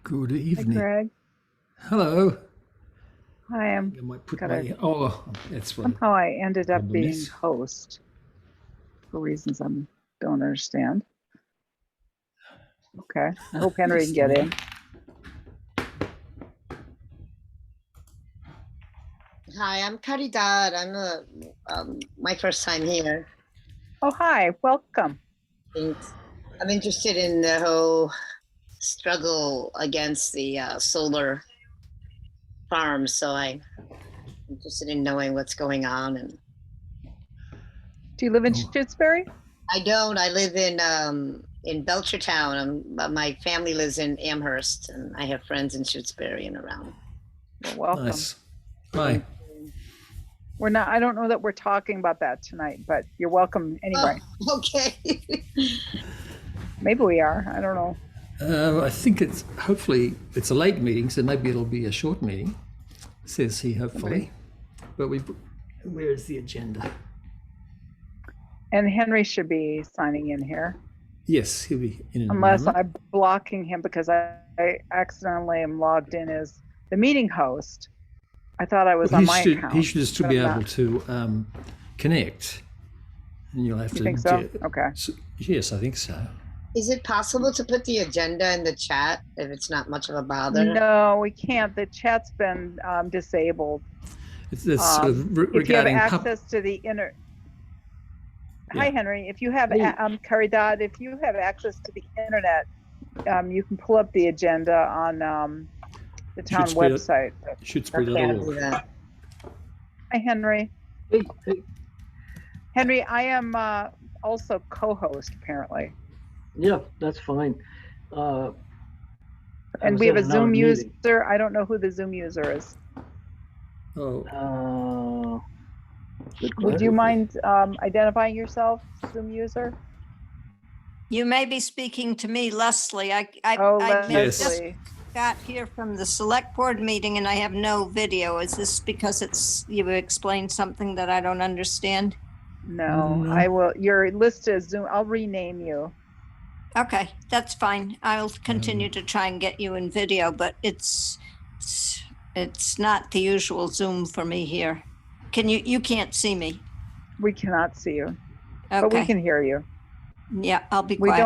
Good Hi, evening. Greg. Hello. Hi, I might put gotta, my. Oh, that's what the somehow I ended up problem being is. host for reasons I don't understand. Okay, I hope Henry can Just a get in. minute. Hi, I'm Caridad. My first time here. Oh, hi, welcome. Thanks. I'm interested in the whole struggle against the solar farms, so I'm interested in knowing what's going on. And Do you live in Oh. Shutesbury? I don't. I live in Belchertown. My family lives in Amherst, and I have friends in Shutesbury and around. Well, welcome. Nice. Hi. We're not. I don't know that we're talking about that tonight, but you're welcome anyway. Oh, okay. Maybe we are. I don't know. I think it's hopefully it's a late meeting, so maybe it'll be a short meeting. Says he hopefully, but where is the agenda? And Henry should be signing in here, Yes, he'll be in a unless moment. I'm blocking him because I accidentally am logged in as the meeting host. I thought I was on my account. He should still but be I'm able not. to connect, and you'll have You to. think so? Okay. Yes, I think so. Is it possible to put the agenda in the chat if it's not much of a bother? No, we can't. The chat's been disabled. It's sort of If you have regarding access to the inner. Hi, Yeah. Henry. If you have Caridad, if you have access to the internet, you can pull up the agenda on the town Shutesbury- website. Okay, I'll do Shutesbury.org. that. Hi, Henry. Hey, Henry, I am also co-host apparently, yeah, that's fine. and we have a Zoom user. I don't know who the Zoom user is. Oh, Good Would you question. mind identifying yourself, Zoom user? You may be speaking to me, Leslie. I Yes. just got here from the select board meeting and I have no video. Is this because you explained something that I don't understand? No, No. I will. Your list is Zoom. I'll rename you. Okay, that's fine. I'll continue to try and get you in video, but it's not the usual Zoom for me here. You can't see me. We cannot see you, Okay. but we can hear you. Yeah, I'll be We quiet.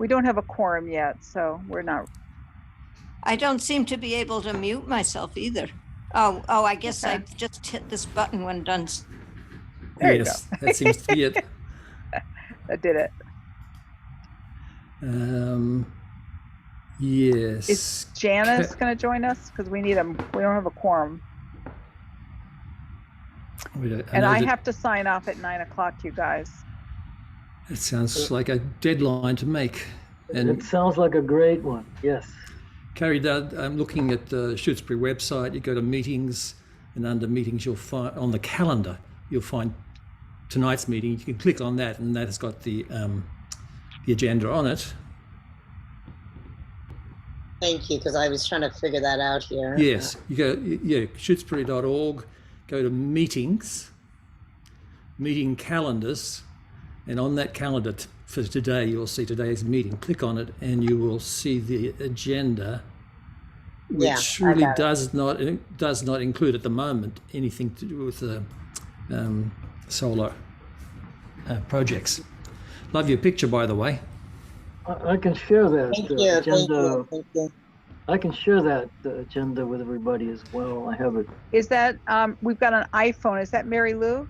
don't have a quorum yet, so we're not. I don't seem to be able to mute myself either. Oh, I guess Okay. I just hit this button when done. There you yes, that seems to be it. That did it. Yes. Is Janice going to join us? Because we need them. We don't have a quorum. And I have to sign off at 9 o'clock, you guys. It sounds like a deadline to make. And It sounds like a great one. Yes. Carrie, I'm looking at the Shutesbury website. You go to meetings, and under meetings, you'll find on the calendar, you'll find tonight's meeting. You can click on that, and that has got the agenda on it. Thank you, because I was trying to figure that out here. Yes, you go, shutesbury.org, go to meetings, meeting calendars, and on that calendar for today, you'll see today's meeting. Click on it, and you will see the agenda, which really does not include at the moment anything to do with the solar projects. Love your picture, by the way. I can share that Thank you. agenda. Thank you. I can share that agenda with everybody as well. I have it. Is that, we've got an iPhone. Is that Mary Lou?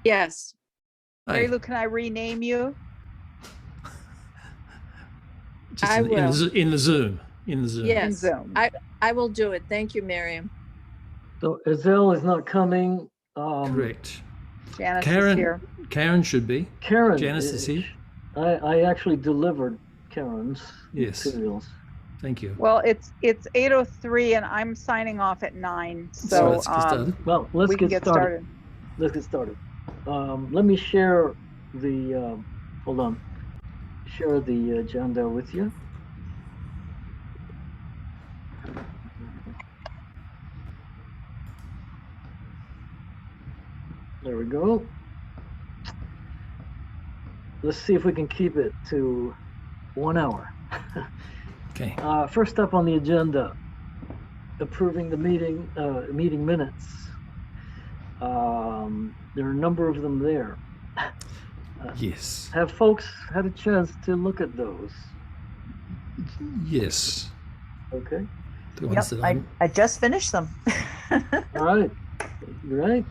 Yes. Mary Lou, can I rename you? Just I will. in the Zoom. Yes. In Zoom. I will do it. Thank you, Miriam. So Azelle is not coming. Correct. Janice is here. Karen should be. Karen. Janice is here. I actually delivered Karen's materials. Thank you. Well, it's 8:03 and I'm signing off at 9. So let's get started. Well, let's we can get get started. Let's get started. Let me share the, hold on, share the agenda with you. There we go. Let's see if we can keep it to 1 hour. Okay. First up on the agenda, approving the meeting minutes. There are a number of them there. Yes. Have folks had a chance to look at those? Yes. Okay. The ones that I just finished them. All right. Great.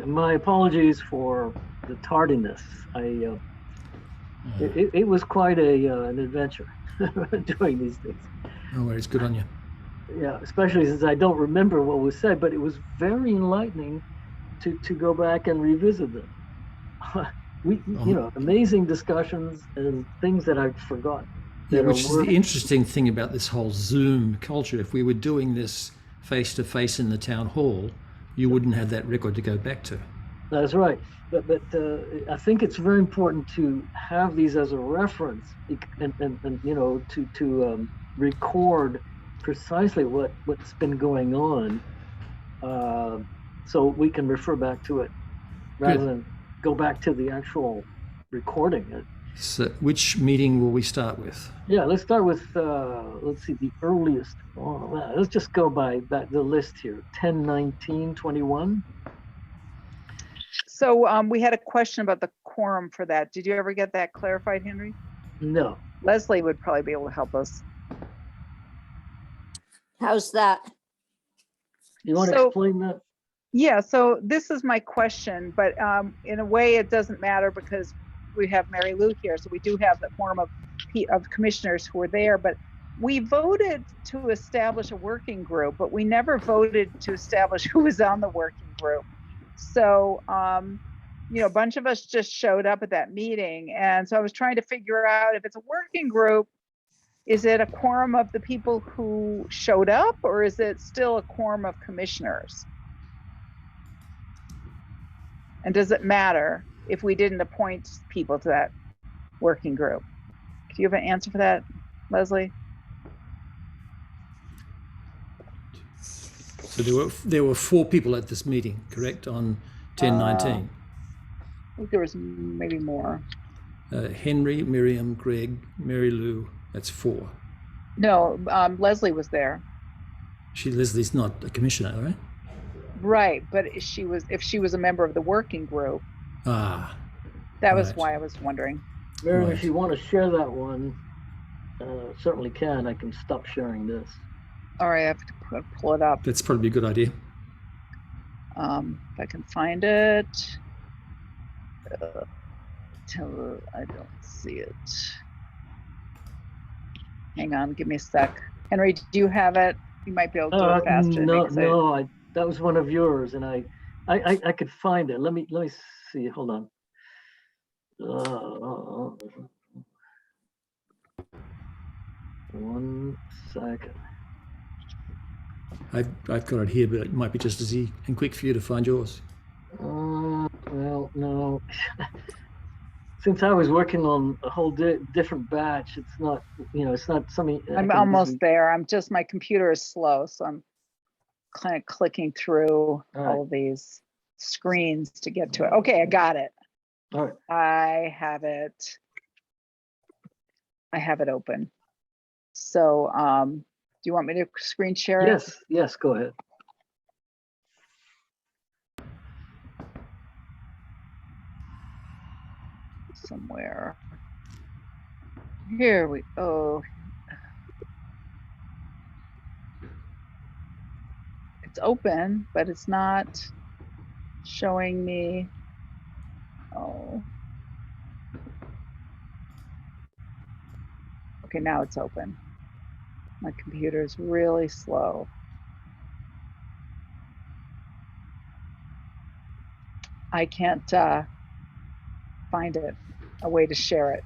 My apologies for the tardiness. It was quite an adventure doing these things. No worries. Good on you. Yeah, especially since I don't remember what was said, but it was very enlightening to go back and revisit them. Amazing discussions and things that I've forgotten. Yeah, which is the interesting thing about this whole Zoom culture. If we were doing this face to face in the town hall, you wouldn't have that record to go back to. That's right. But I think it's very important to have these as a reference and to record precisely what's been going on, so we can refer back to it rather than go back to the actual recording. So which meeting will we start with? Yeah, let's start with, let's see, the earliest. Oh, let's just go by the list here, 10/19/21. So we had a question about the quorum for that. Did you ever get that clarified, Henry? No. Leslie would probably be able to help us. How's that? You want to explain that? Yeah, so this is my question, but in a way it doesn't matter because we have Mary Lou here, so we do have the quorum of commissioners who are there, but we voted to establish a working group, but we never voted to establish who was on the working group. So, a bunch of us just showed up at that meeting, and so I was trying to figure out if it's a working group, is it a quorum of the people who showed up, or is it still a quorum of commissioners? And does it matter if we didn't appoint people to that working group? Do you have an answer for that, Leslie? So there were 4 people at this meeting, correct? On 10/19. I think there was maybe more. Henry, Miriam, Greg, Mary Lou. That's 4. No, Leslie was there. Leslie's not a commissioner, right? Right, but if she was a member of the working group. Ah. That was why I was wondering. Mary, Right. if you want to share that one, certainly can. I can stop sharing this. All right, I have to pull it up. That's probably a good idea. If I can find it. I don't see it. Hang on, give me a sec. Henry, do you have it? You might be able to do it faster. No, that was one of yours, and I could find it. Let me see. Hold on. One second. I've got it here, but it might be just as easy and quick for you to find yours. Well, no. Since I was working on a whole different batch, it's not, it's not something. I'm almost there. My computer is slow, so I'm kind of clicking through all of these screens to get to it. Okay, I got it. All right. I have it open. So, do you want me to screen share it? Yes, go ahead. Somewhere. Here we go. It's open, but it's not showing me. Oh. Okay, now it's open. My computer is really slow. I can't find a way to share it.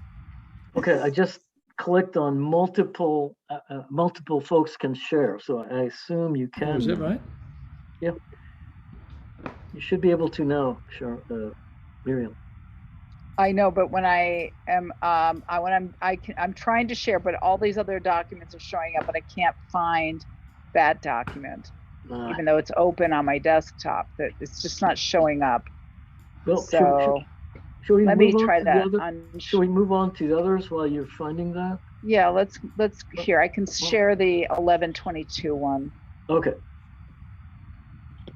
Okay, I just clicked on multiple folks can share, so I assume you can. Is that right? Yeah. You should be able to now, Miriam. I know, but when I'm trying to share, but all these other documents are showing up, but I can't find that document, even though it's open on my desktop. That it's just not showing up. Well, so should we let move me on try to that. Should we move on to the others while you're finding that? Yeah, let's here. I can share the 1122 one. Okay.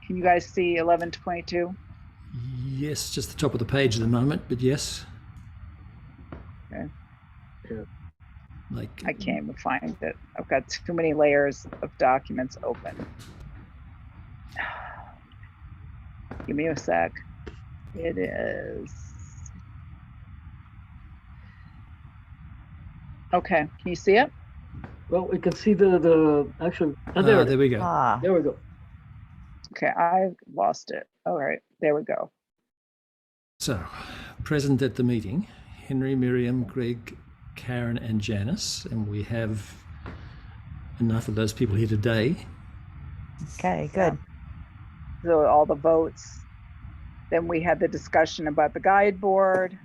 Can you guys see 1122? Yes, just the top of the page at the moment, but yes. Okay. Yeah. Like I can't even find it. I've got too many layers of documents open. Give me a sec. It is. Okay, can you see it? Well, we can see the actually. Oh, there, there we go. there we go. Okay, I lost it. All right, there we go. So, present at the meeting, Henry, Miriam, Greg, Karen, and Janice, and we have enough of those people here today. Okay, good. So all the votes. Then we had the discussion about the guide board,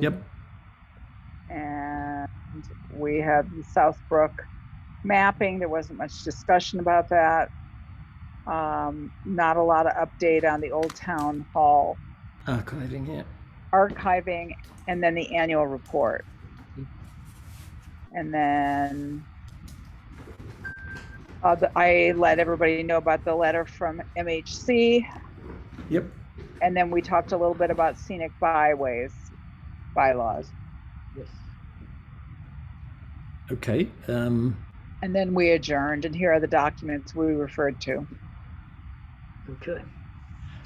Yep. and we had the Southbrook mapping. There wasn't much discussion about that. Not a lot of update on the Old Town Hall Archiving, yeah. archiving, and then the annual report. And then I let everybody know about the letter from MHC. Yep. And then we talked a little bit about scenic byways bylaws. Yes. Okay. And then we adjourned, and here are the documents we referred to. Okay.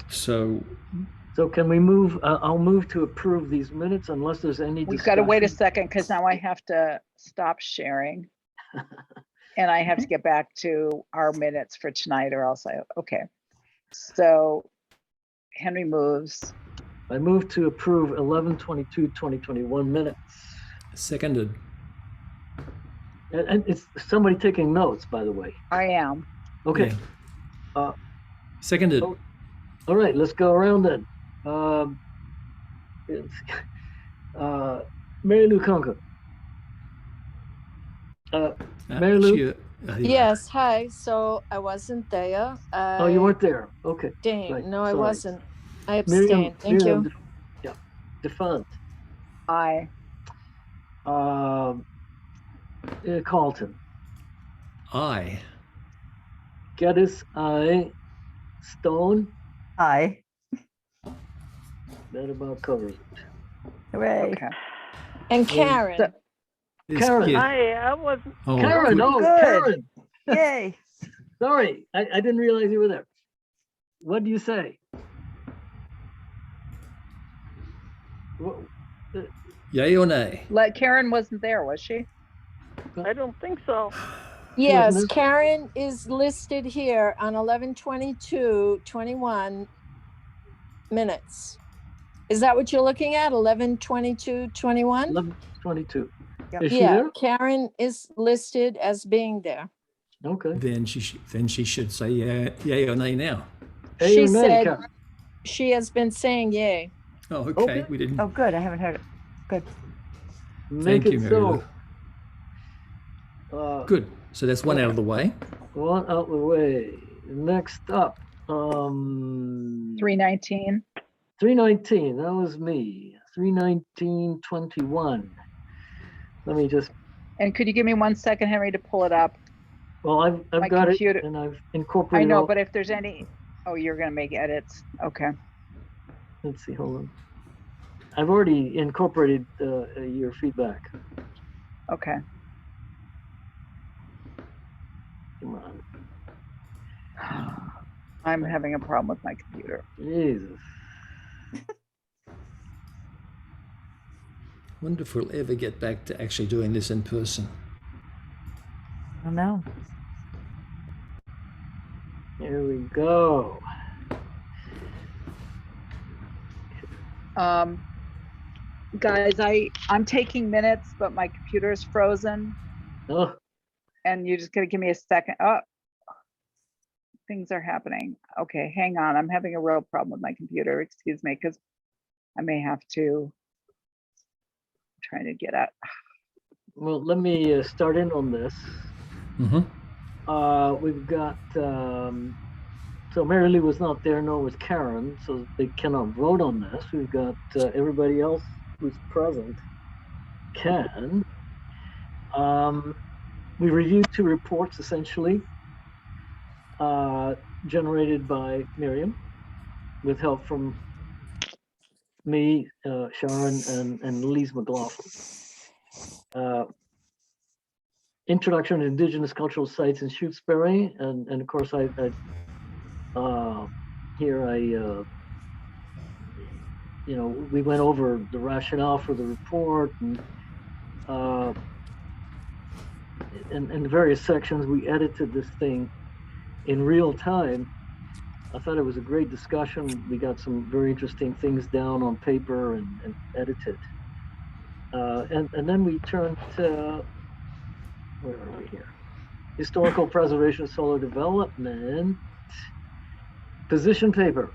So So can we move? I'll move to approve these minutes unless there's any. We've got to wait a discussion. second because now I have to stop sharing. And I have to get back to our minutes for tonight, or else okay. So Henry moves. I move to approve 11/22/2021 minutes. seconded. And it's somebody taking notes, by the way. I am. Okay. Yeah. Seconded. oh. All right, let's go around then. Mary Lou Conker. Mary Lou? Here you are. Yes, hi. So I wasn't there. Oh, you weren't there. Okay. Dang, right, no, I sorry. wasn't. I Miriam, abstained. Thank you. Yeah. Defont. I. Carlton. Aye. Geddes, I. Stone. Aye. That about covers it. Hooray. Okay. And Karen. So- Karen. Yeah. I wasn't. Oh, Karen, good. oh, Good. Karen. Yay. Sorry, I didn't realize you were there. What do you say? Wha- Yay or nay? Karen wasn't there, was she? I don't think so. Yes, Goodness. Karen is listed here on 11/22/21 minutes. Is that what you're looking at? 11/22/21? 11/22. Yep. Is she Yeah, there? Karen is listed as being there. Okay. Then she should say yay or nay now. Hey, She or nay, said- Karen? She has been saying yay. Oh, okay. Okay. We didn't. Oh, good. I haven't heard it. Good. Make Thank you, it Mary Lou. so. Good. So that's one out of the way. One out the way. Next up, 319. 319. That was me. 319/21. Let me just. And could you give me 1 second, Henry, to pull it up? Well, I've My got computer- it, and I've I incorporated. know, all- but if there's any, oh, you're gonna make edits. Okay. Let's see. Hold on. I've already incorporated your feedback. Okay. Come on. I'm having a problem with my computer. Jesus. Wonder if we'll ever get back to actually doing this in person. I don't know. Here we go. Guys, I'm taking minutes, but my computer is frozen, Oh, and you're just gonna give me a second. Oh, things are happening. Okay, hang on. I'm having a real problem with my computer. Excuse me, because I may have to try to get out. well, let me start in on this. Mm-hmm. We've got, so Mary Lou was not there, nor was Karen, so they cannot vote on this. We've got everybody else who's present can. We reviewed two reports essentially, generated by Miriam with help from me, Sharon, and Lise McLaughlin. Introduction to Indigenous Cultural Sites in Shutesbury, and of course we went over the rationale for the report and in various sections. We edited this thing in real time. I thought it was a great discussion. We got some very interesting things down on paper and edited. And then we turned to, where are we here? Historical preservation, solar development, position paper,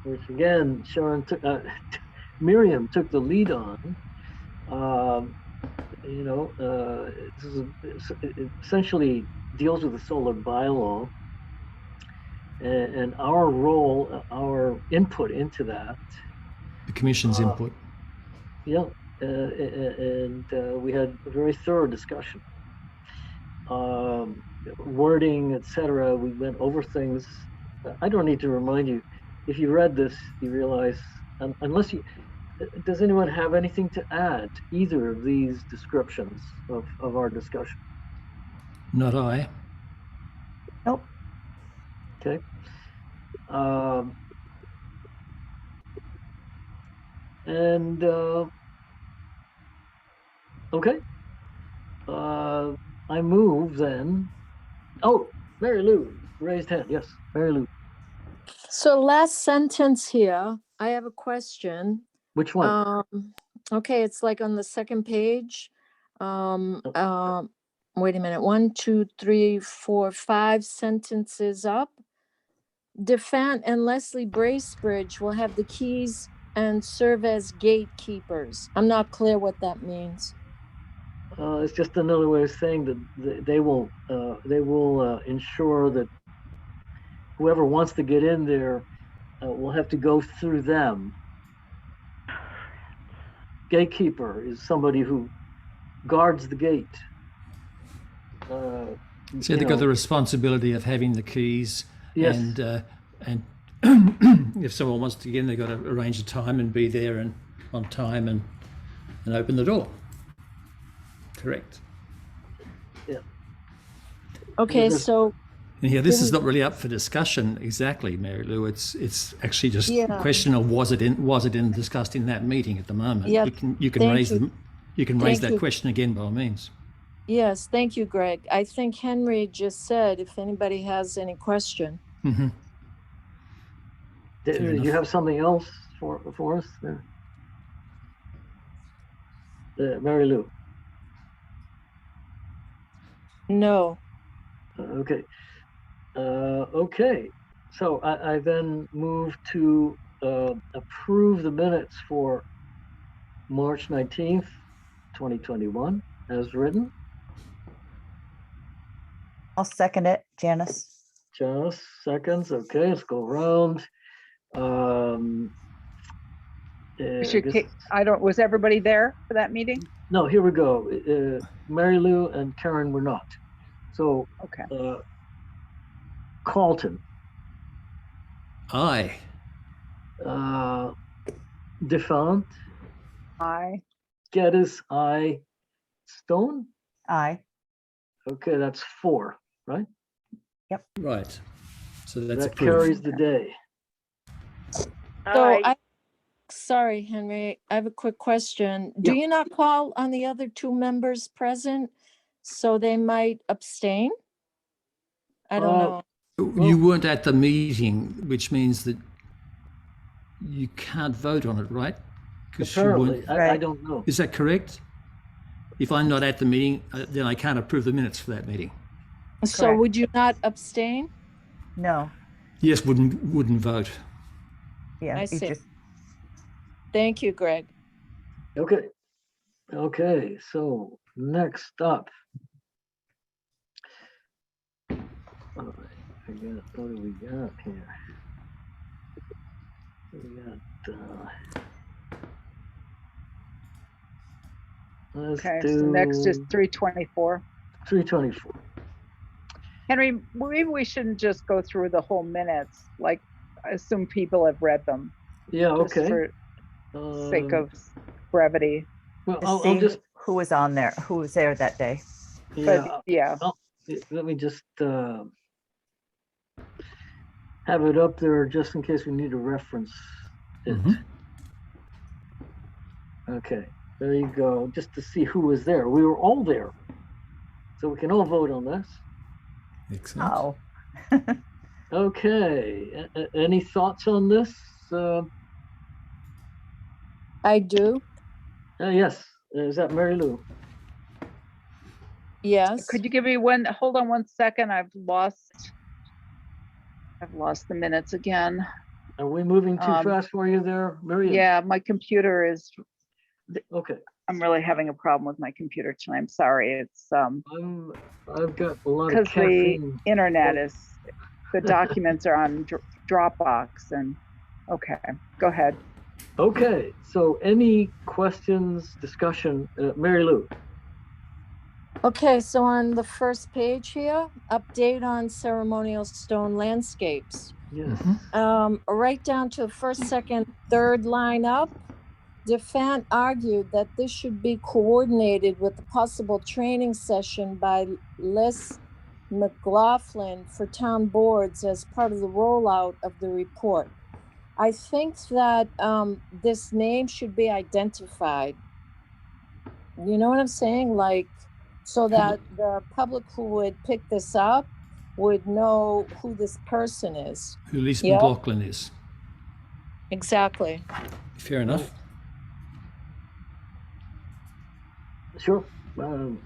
which again, Miriam took the lead on. It essentially deals with the solar bylaw and our role, our input into that. The commission's input. Yeah, and we had a very thorough discussion. Wording, etc. We went over things. I don't need to remind you. If you read this, you realize, unless you, does anyone have anything to add to either of these descriptions of our discussion? Not I. Nope. Okay. Okay. I move then. Oh, Mary Lou, raised hand. Yes, Mary Lou. So last sentence here, I have a question. Which one? Okay, it's like on the second page. Wait a minute, 1, 2, 3, 4, 5 sentences up. DeFant and Leslie Bracebridge will have the keys and serve as gatekeepers. I'm not clear what that means. It's just another way of saying that they will ensure that whoever wants to get in there will have to go through them. Gatekeeper is somebody who guards the gate. So they've got the responsibility of having the keys. Yes. And if someone wants to get in, they've got to arrange a time and be there and on time and open the door. Correct. Yeah. Okay, so yeah, this is not really up for discussion exactly, Mary Lou. It's actually just a question of was it discussed in that meeting at the moment. Yeah. You can raise that question again by all means. Yes, thank you, Greg. I think Henry just said if anybody has any question. Mm-hmm. Did you have something else for us there? Mary Lou. No. Okay. Okay. So I then move to approve the minutes for March 19th, 2021, as written. I'll second it, Janice. Janice, seconds. Okay, let's go around. Was everybody there for that meeting? No, here we go. Mary Lou and Karen were not. So, okay. Carlton. Aye. Defant. Aye. Geddes, aye. Stone? Aye. Okay, that's 4, right? Yep. Right. So that carries the day. So sorry, Henry, I have a quick question. Do you not call on the other 2 members present so they might abstain? I don't know. You weren't at the meeting, which means that you can't vote on it, right? Apparently, I don't know. Is that correct? If I'm not at the meeting, then I can't approve the minutes for that meeting. So correct. Would you not abstain? No. Yes, wouldn't vote. Yeah, I see. Thank you, Greg. Okay. Okay, so next up. All right, what do we got here? We got Let's Okay, do so next is 324. 324. Henry, maybe we shouldn't just go through the whole minutes. Like, I assume people have read them, Yeah, just okay. for sake of brevity. Well, Just I'll see just, who was on there, who was there that day. But yeah, yeah, let me just have it up there just in case we need to reference it. Mhm. Okay, there you go, just to see who was there. We were all there. So we can all vote on this. Excellent. Oh, Okay, any thoughts on this? I do. Yes, is that Mary Lou? Yes. could you give me hold on 1 second? I've lost the minutes again. Are we moving too fast for you there, Mary? Yeah, my computer is, Okay, I'm really having a problem with my computer tonight. I'm sorry. It's I've got a lot of because the caffeine. internet is, the documents are on Dropbox and, okay, go ahead. Okay, so any questions, discussion, Mary Lou? Okay, so on the first page here, update on ceremonial stone landscapes. Yes. Right down to the first, second, third line up, Defant argued that this should be coordinated with the possible training session by Liz McLaughlin for town boards as part of the rollout of the report. I think that this name should be identified. You know what I'm saying? Like, so that the public who would pick this up would know who this person is. Who Lisa Yep. McLaughlin is. Exactly. Fair enough. Sure. I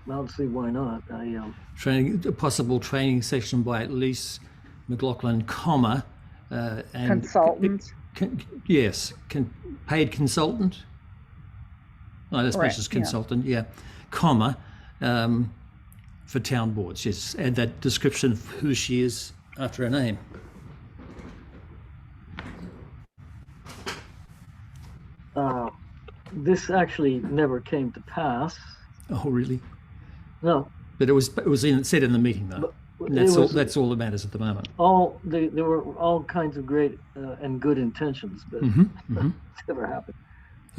don't see why not. A possible training session by at least McLaughlin, comma, and Consultant. Yes, paid consultant. No, that's Correct, just yeah. consultant, yeah, comma, for town boards. Yes, add that description of who she is after her name. This actually never came to pass. Oh, really? No. But it was said in the meeting though. And that's all that matters at the moment. There were all kinds of great and good intentions, but it's never happened.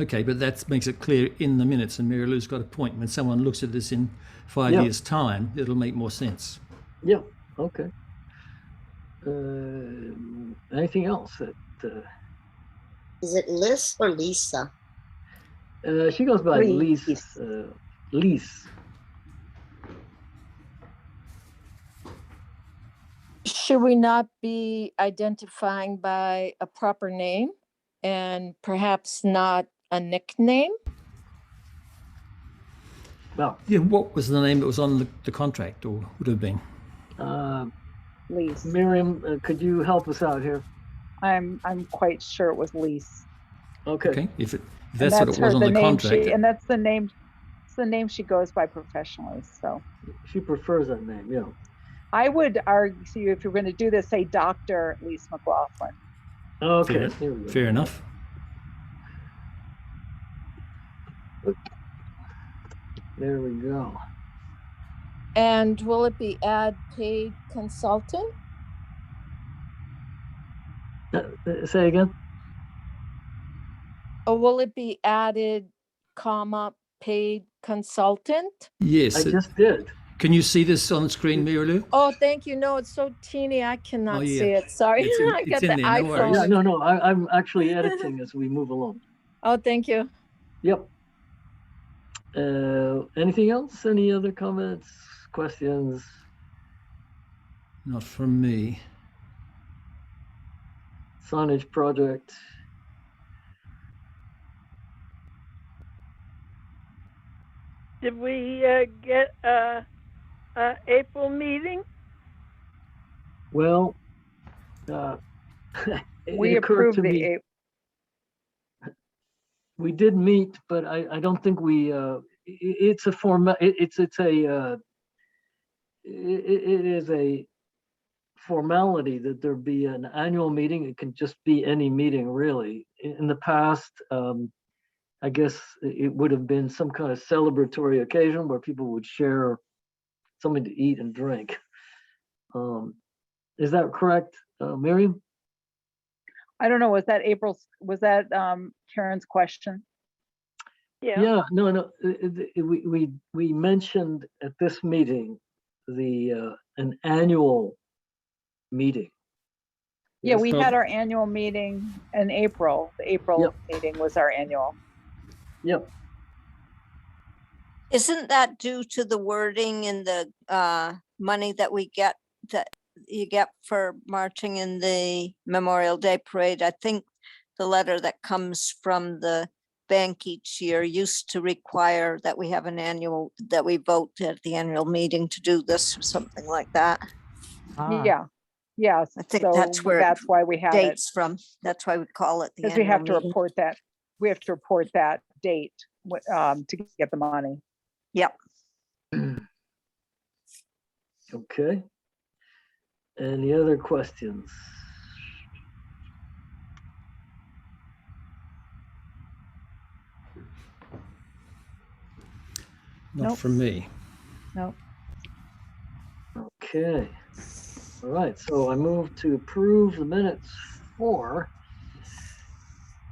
Okay, but that makes it clear in the minutes, and Mary Lou's got a point. When someone looks at this in 5 years' time, it'll make more sense. Yeah. Okay. Anything else that? Is it Liz or Lisa? She goes by Lise. Lise. Should we not be identifying by a proper name and perhaps not a nickname? Well, yeah, what was the name that was on the contract, or would have been? Lise. Miriam, could you help us out here? I'm quite sure it was Lise. Okay. If that's what it was on the contract. And that's the name. It's the name she goes by professionally. So she prefers that name. Yeah. I would argue, if you're going to do this, say Dr. Lise McLaughlin. Okay. Fair enough. There we go. And will it be add paid consultant? Say again? Or will it be added, comma, paid consultant? Yes. I just did. Can you see this on the screen, Mary Lou? Oh, thank you. No, it's so teeny, I cannot see it. Sorry, I got the iPhone. Yeah, no, I'm actually editing as we move along. Oh, thank you. Yep. Anything else? Any other comments, questions? Not from me. Signage project. Did we get a April meeting? Well, we approved the we did meet, but I don't think we. It's a format. It is a formality that there be an annual meeting. It can just be any meeting, really. In the past, I guess it would have been some kind of celebratory occasion where people would share something to eat and drink. Is that correct, Miriam? I don't know, was that Karen's question? Yeah. Yeah, no. We mentioned at this meeting an annual meeting. Yeah, Yes. we Well- had our annual meeting in April. The April Yep. meeting was our annual. Yep. Isn't that due to the wording in the money that you get for marching in the Memorial Day parade? I think the letter that comes from the bank each year used to require that we have that we vote at the annual meeting to do this or something like that. Yeah, yeah. I think so that's where it that's why we have it, Dates from, that's why we call it the because we annual have to meeting. report that. We have to report that date to get the money. Yep. Okay. Any other questions? Not Nope. from me. No, Okay. All right. So I move to approve the minutes for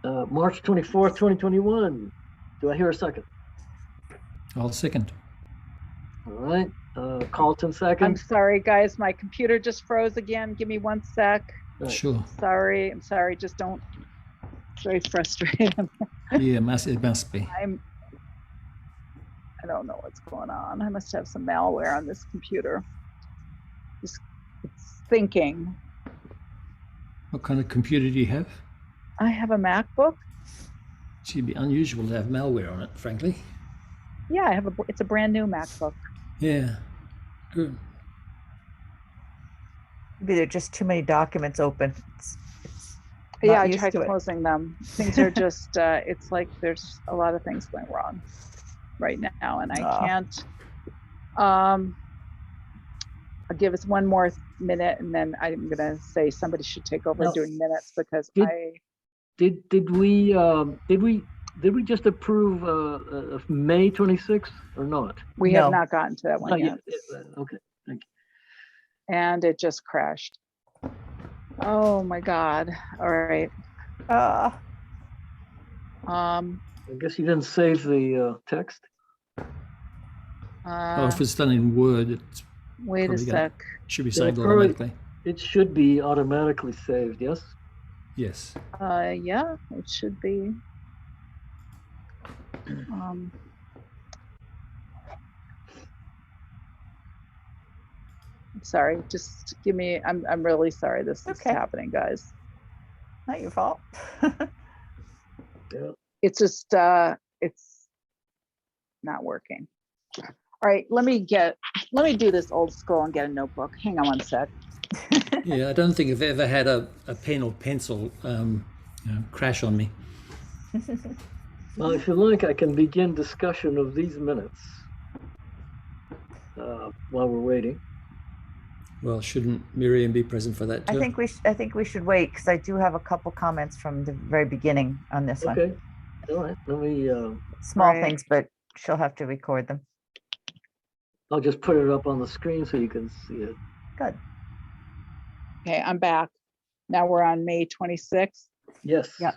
March 24th, 2021. Do I hear a second? I'll second. All right. Carlton I'm second. sorry, guys. My computer just froze again. Give me 1 sec. Right. Sure. Sorry, I'm sorry. Just don't. It's very frustrating. Yeah, it must be. I don't know what's going on. I must have some malware on this computer. It's thinking. What kind of computer do you have? I have a MacBook. It should be unusual to have malware on it, frankly. Yeah, it's a brand new MacBook. Yeah. Good. Maybe there are just too many documents open. It's Yeah, not I used tried to it. closing them. Things are just, it's like there's a lot of things going wrong right now, and I can't. I'll give us 1 more minute, and then I'm gonna say somebody should take over No. doing minutes because Did we just approve of May 26th or not? we No. have not gotten to that one Not yet, yet. Okay. and it just crashed. Oh my God! All right. I guess you didn't save the text. Oh, if it's done in Word, it's Wait a probably sec. should be Yeah, saved probably- automatically. It should be automatically saved. Yes. Yes. Yeah, it should be. I'm sorry, just give me, I'm really sorry this is Okay. happening, guys. Not your fault. Yeah. It's just, it's not working. All right, let me do this old school and get a notebook. Hang on 1 sec. Yeah, I don't think I've ever had a pen or pencil crash on me. Well, if you like, I can begin discussion of these minutes while we're waiting. Well, shouldn't Miriam be present for that too? I think we should wait because I do have a couple comments from the very beginning on this one. Okay. All right. Let me. Small Right. things, but she'll have to record them. I'll just put it up on the screen so you can see it. Good. Okay, I'm back. Now we're on May 26th. Yes. Yeah.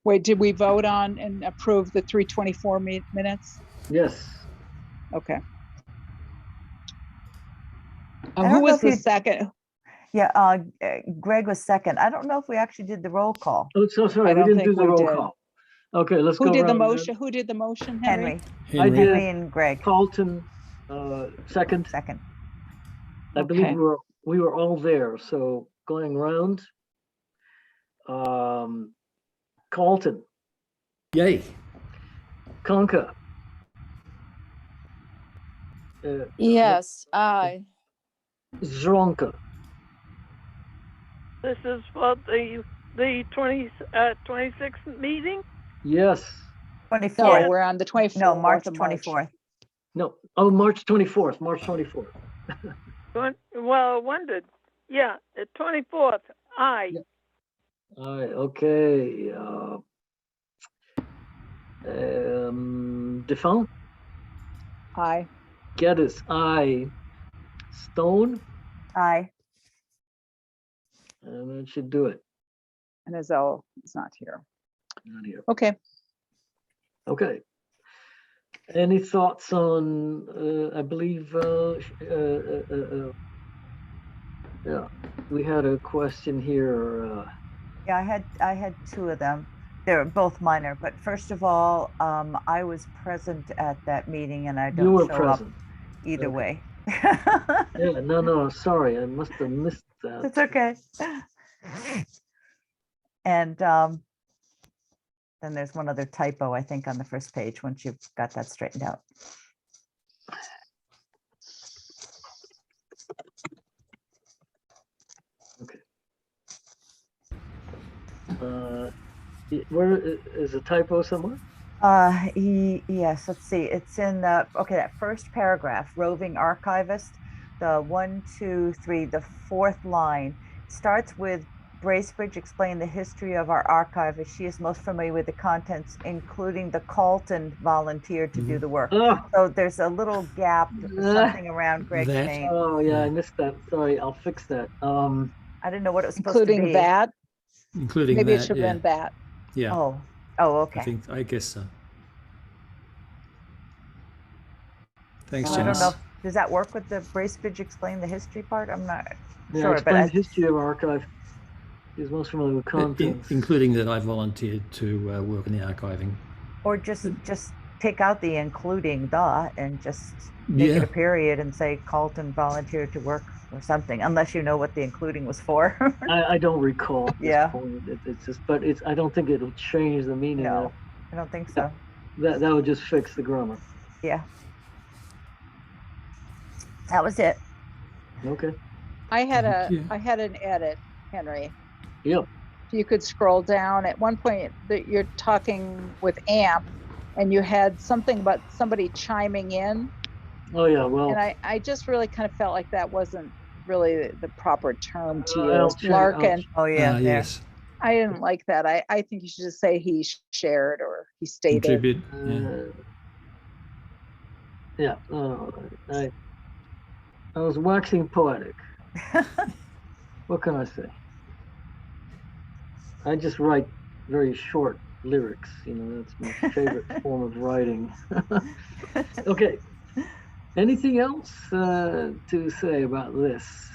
Wait, did we vote on and approve the 324 minutes? Yes. Okay. I don't Who know was if the you- second? Yeah, Greg was second. I don't know if we actually did the roll call. Oh, so sorry. I We don't didn't do think the we roll did. call. Okay, let's go. Who did the around then. motion? Who did the motion, Henry? Henry, I did. Henry and Greg, Carlton, second. second. I believe Okay. we were all there. So going around, Carlton, Yay. Conca. Yes, aye. Zronka. This is for the 26th meeting? Yes. 24th. No, we're on the 24th. No, March of 24th. No. Oh, March 24th. March 24th. Well, I wondered. Yeah, the 24th. Aye. All right. Okay. Defoe, Aye. Geddes, aye. Stone, Aye. and that should do it. And Azell is not here. Not here. Okay. Okay. Any thoughts on, I believe, yeah, we had a question here. Yeah, I had two of them. They're both minor, but first of all, I was present at that meeting and I You don't were show up present. either Okay. way. Yeah, no, sorry, I must have missed that. It's okay. And then there's one other typo, I think, on the first page, once you've got that straightened out. Okay. Where is a typo somewhere? Yes, let's see. It's in the, okay, that first paragraph, roving archivist, the 1, 2, 3, the fourth line starts with Bracebridge explained the history of our archive as she is most familiar with the contents, including the Carlton volunteer to do the work. Oh, So there's a little gap, something around Greg's That- name. oh yeah, I Yeah. missed that. Sorry, I'll fix that. I didn't know what it was supposed to Including be. that. Including Maybe it that, should yeah. have been that. Yeah, Oh, okay. I guess so. Thanks, I don't Janice. know. Does that work with the Bracebridge explain the history part? I'm not Yeah, sure, explain but the history of our archive. He's most familiar with contents. Including that I volunteered to work in the archiving. or just take out the including the and just make it Yeah. a period and say Carlton volunteered to work or something, unless you know what the including was for. I don't recall at this Yeah. point. It's just, but I don't think it'll change the meaning. No, I don't think so. That would just fix the grammar. Yeah. That was it. Okay. I had Thank you. I had an edit, Henry. Yep. If you could scroll down at one point that you're talking with AMP and you had something about somebody chiming in. Oh yeah. Well, And I just really kind of felt like that wasn't really the proper term to I'll use. check- Larkin. Oh yeah, there. Yes. I didn't like that. I think you should just say he shared or he stated. Contribute. Yeah. yeah. I was waxing poetic. What can I say? I just write very short lyrics. You know, that's my favorite form of writing. Okay. Anything else to say about this?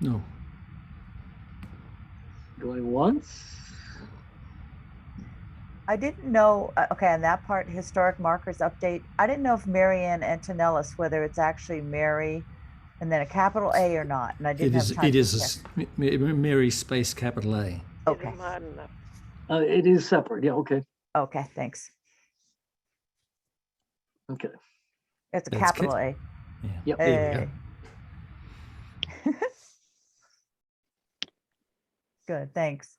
No. Going once? I didn't know, okay, on that part, historic markers update, I didn't know if Marianne Antonellis, whether it's actually Mary and then a capital A or not, and I It didn't have is. time It to is check. Mary space capital A. Okay, Isn't hard enough. It is separate. Yeah. Okay. okay, thanks. Okay. It's a That's capital good. A. Yeah. Yep. There we go. Good, thanks.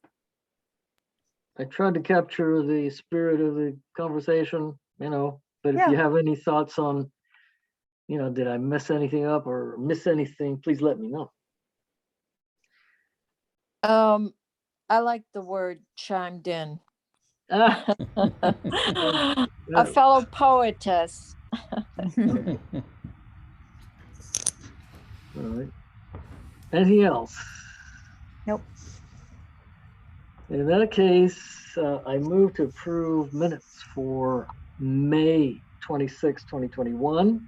I tried to capture the spirit of the conversation, you know, but if Yeah. you have any thoughts on, you know, did I mess anything up or miss anything, please let me know. I like the word chimed in. Ah, A fellow poetess. all right. Anything else? Nope. In that case, I move to approve minutes for May 26, 2021.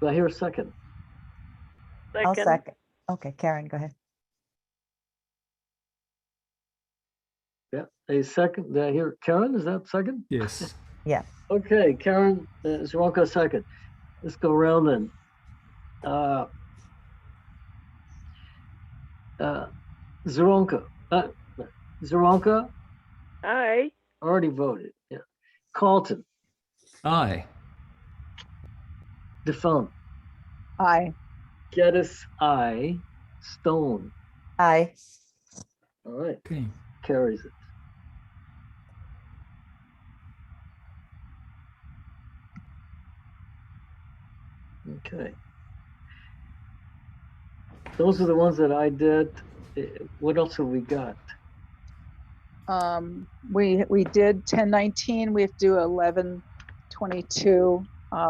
Do I hear a second? I'll second. Okay, Karen, go ahead. Yeah, a second. Did I hear Karen? Is that second? Yes. Okay, Karen, Zaronka, second. Let's go around then. Zaronka. Zaronka Aye. already voted. Yeah. Carlton, Aye. Defoe, Aye. Geddes, aye. Stone. Aye. All right, Okay. carries it. Okay. Those are the ones that I did. what else have we got? We did 1019, we have to do 1122.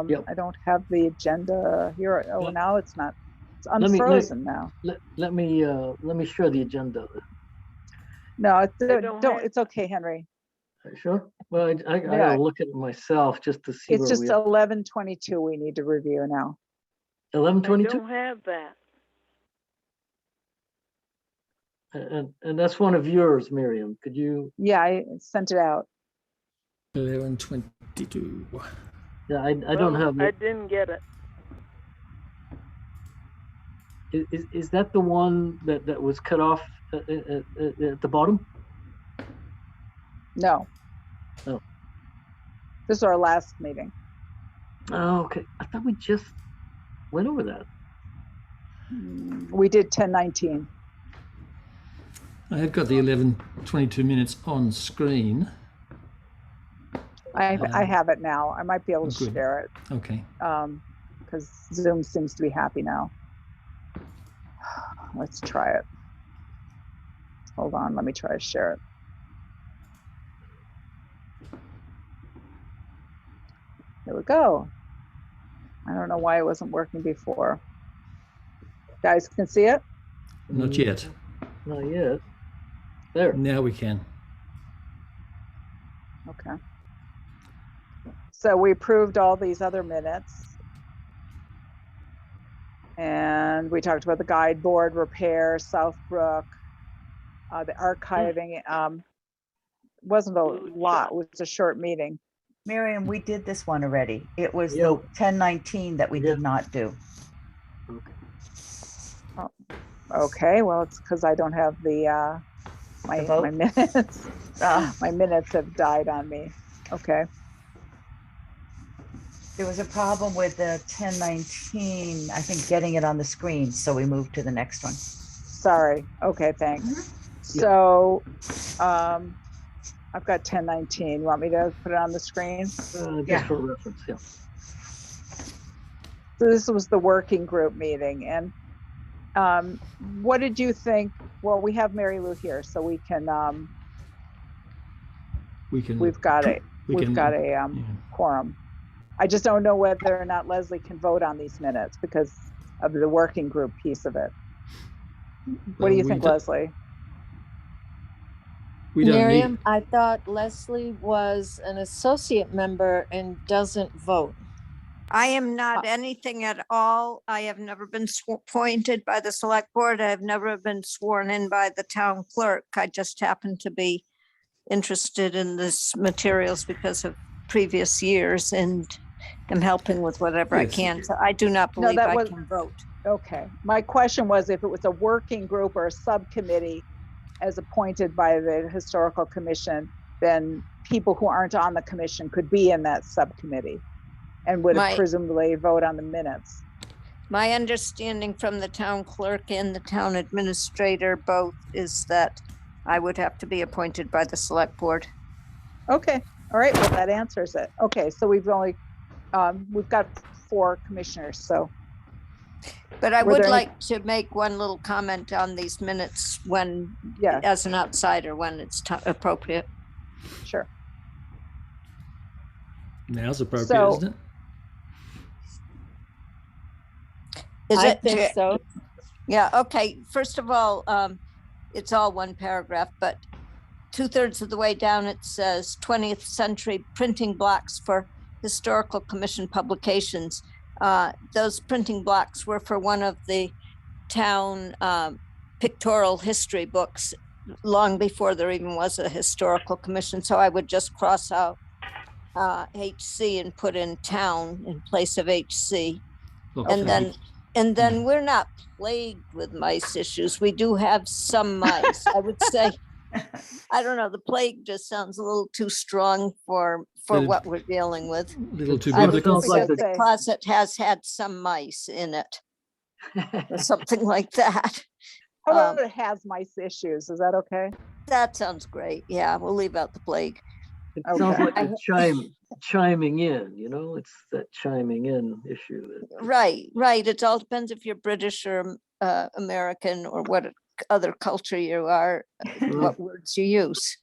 Yep. I don't have the agenda here. Oh, Let- now it's not, it's let me- unfrozen now. Let me share the agenda. No, it's, don't don't, have- it's okay, Henry. Sure. Well, I Yeah. gotta look at it myself just to see It's where just we are. 1122 we need to review now. I 1122, don't have that. and that's one of yours, Miriam. Could you? Yeah, I sent it out. 11:22. Yeah, I don't Well, have I it. didn't get it. Is that the one that was cut off at the bottom? No. Oh. This is our last meeting. Oh, okay. I thought we just went over that. We did 1019. I have got the 11:22 minutes on screen. I have it now. I might be able to Good. share it Okay. because Zoom seems to be happy now. Let's try it. Hold on, let me try to share it. There we go. I don't know why it wasn't working before. Guys can see it? Not yet. Not yet. There. Now we can. Okay. So we approved all these other minutes. And we talked about the guide board repair, Southbrook, the archiving. Wasn't a lot, it was a short meeting. Miriam, we did this one already. It was the Yep. 1019 that we Yep. did not do. Okay, well, it's because I don't have the my vote? minutes. Ah. My minutes have died on me. Okay. There was a problem with the 1019, I think, getting it on the screen, so we moved to the next one. Sorry. Okay, thanks. Yeah. So I've got 1019. You want me to put it on the screen? Just Yeah. for reference, yeah. So this was the working group meeting, and what did you think? Well, we have Mary Lou here, so we can We can. we've got a yeah. quorum. I just don't know whether or not Leslie can vote on these minutes because of the working group piece of it. What do you we think, don't- Leslie? We don't Miriam, need. I thought Leslie was an associate member and doesn't vote. I am not anything at all. I have never been appointed by the select board. I have never been sworn in by the town clerk. I just happen to be interested in this materials because of previous years and am helping with whatever I Yes. can. So I do not No, believe that I was- can vote. Okay, my question was if it was a working group or a subcommittee as appointed by the historical commission, then people who aren't on the commission could be in that subcommittee and would My- presumably vote on the minutes. My understanding from the town clerk and the town administrator both is that I would have to be appointed by the select board. Okay, all right, well, that answers it. Okay, so we've got 4 commissioners, so. But I Were would there any- like to make one little comment on these minutes when, Yeah, as an outsider, when it's appropriate. sure. Now's appropriate, So- isn't it? Is I it? think so. Yeah, okay. First of all, it's all one paragraph, but 2/3 of the way down, it says 20th century printing blocks for historical commission publications. Those printing blocks were for one of the town pictorial history books long before there even was a historical commission. So I would just cross out HC and put in town in place of HC. Look, And then we're not plagued with mice issues. We do have some mice. I would say, I don't know, the plague just sounds a little too strong for But it- what we're dealing with. a little too I would biblical. sounds like say the- the closet has had some mice in it, or something like that. How about it has mice issues? Is that okay? That sounds great. Yeah, we'll leave out the plague. It sounds Okay. like a chiming in, you know, it's that chiming in issue. Right, right. It all depends if you're British or American or what other culture you are, what words you use.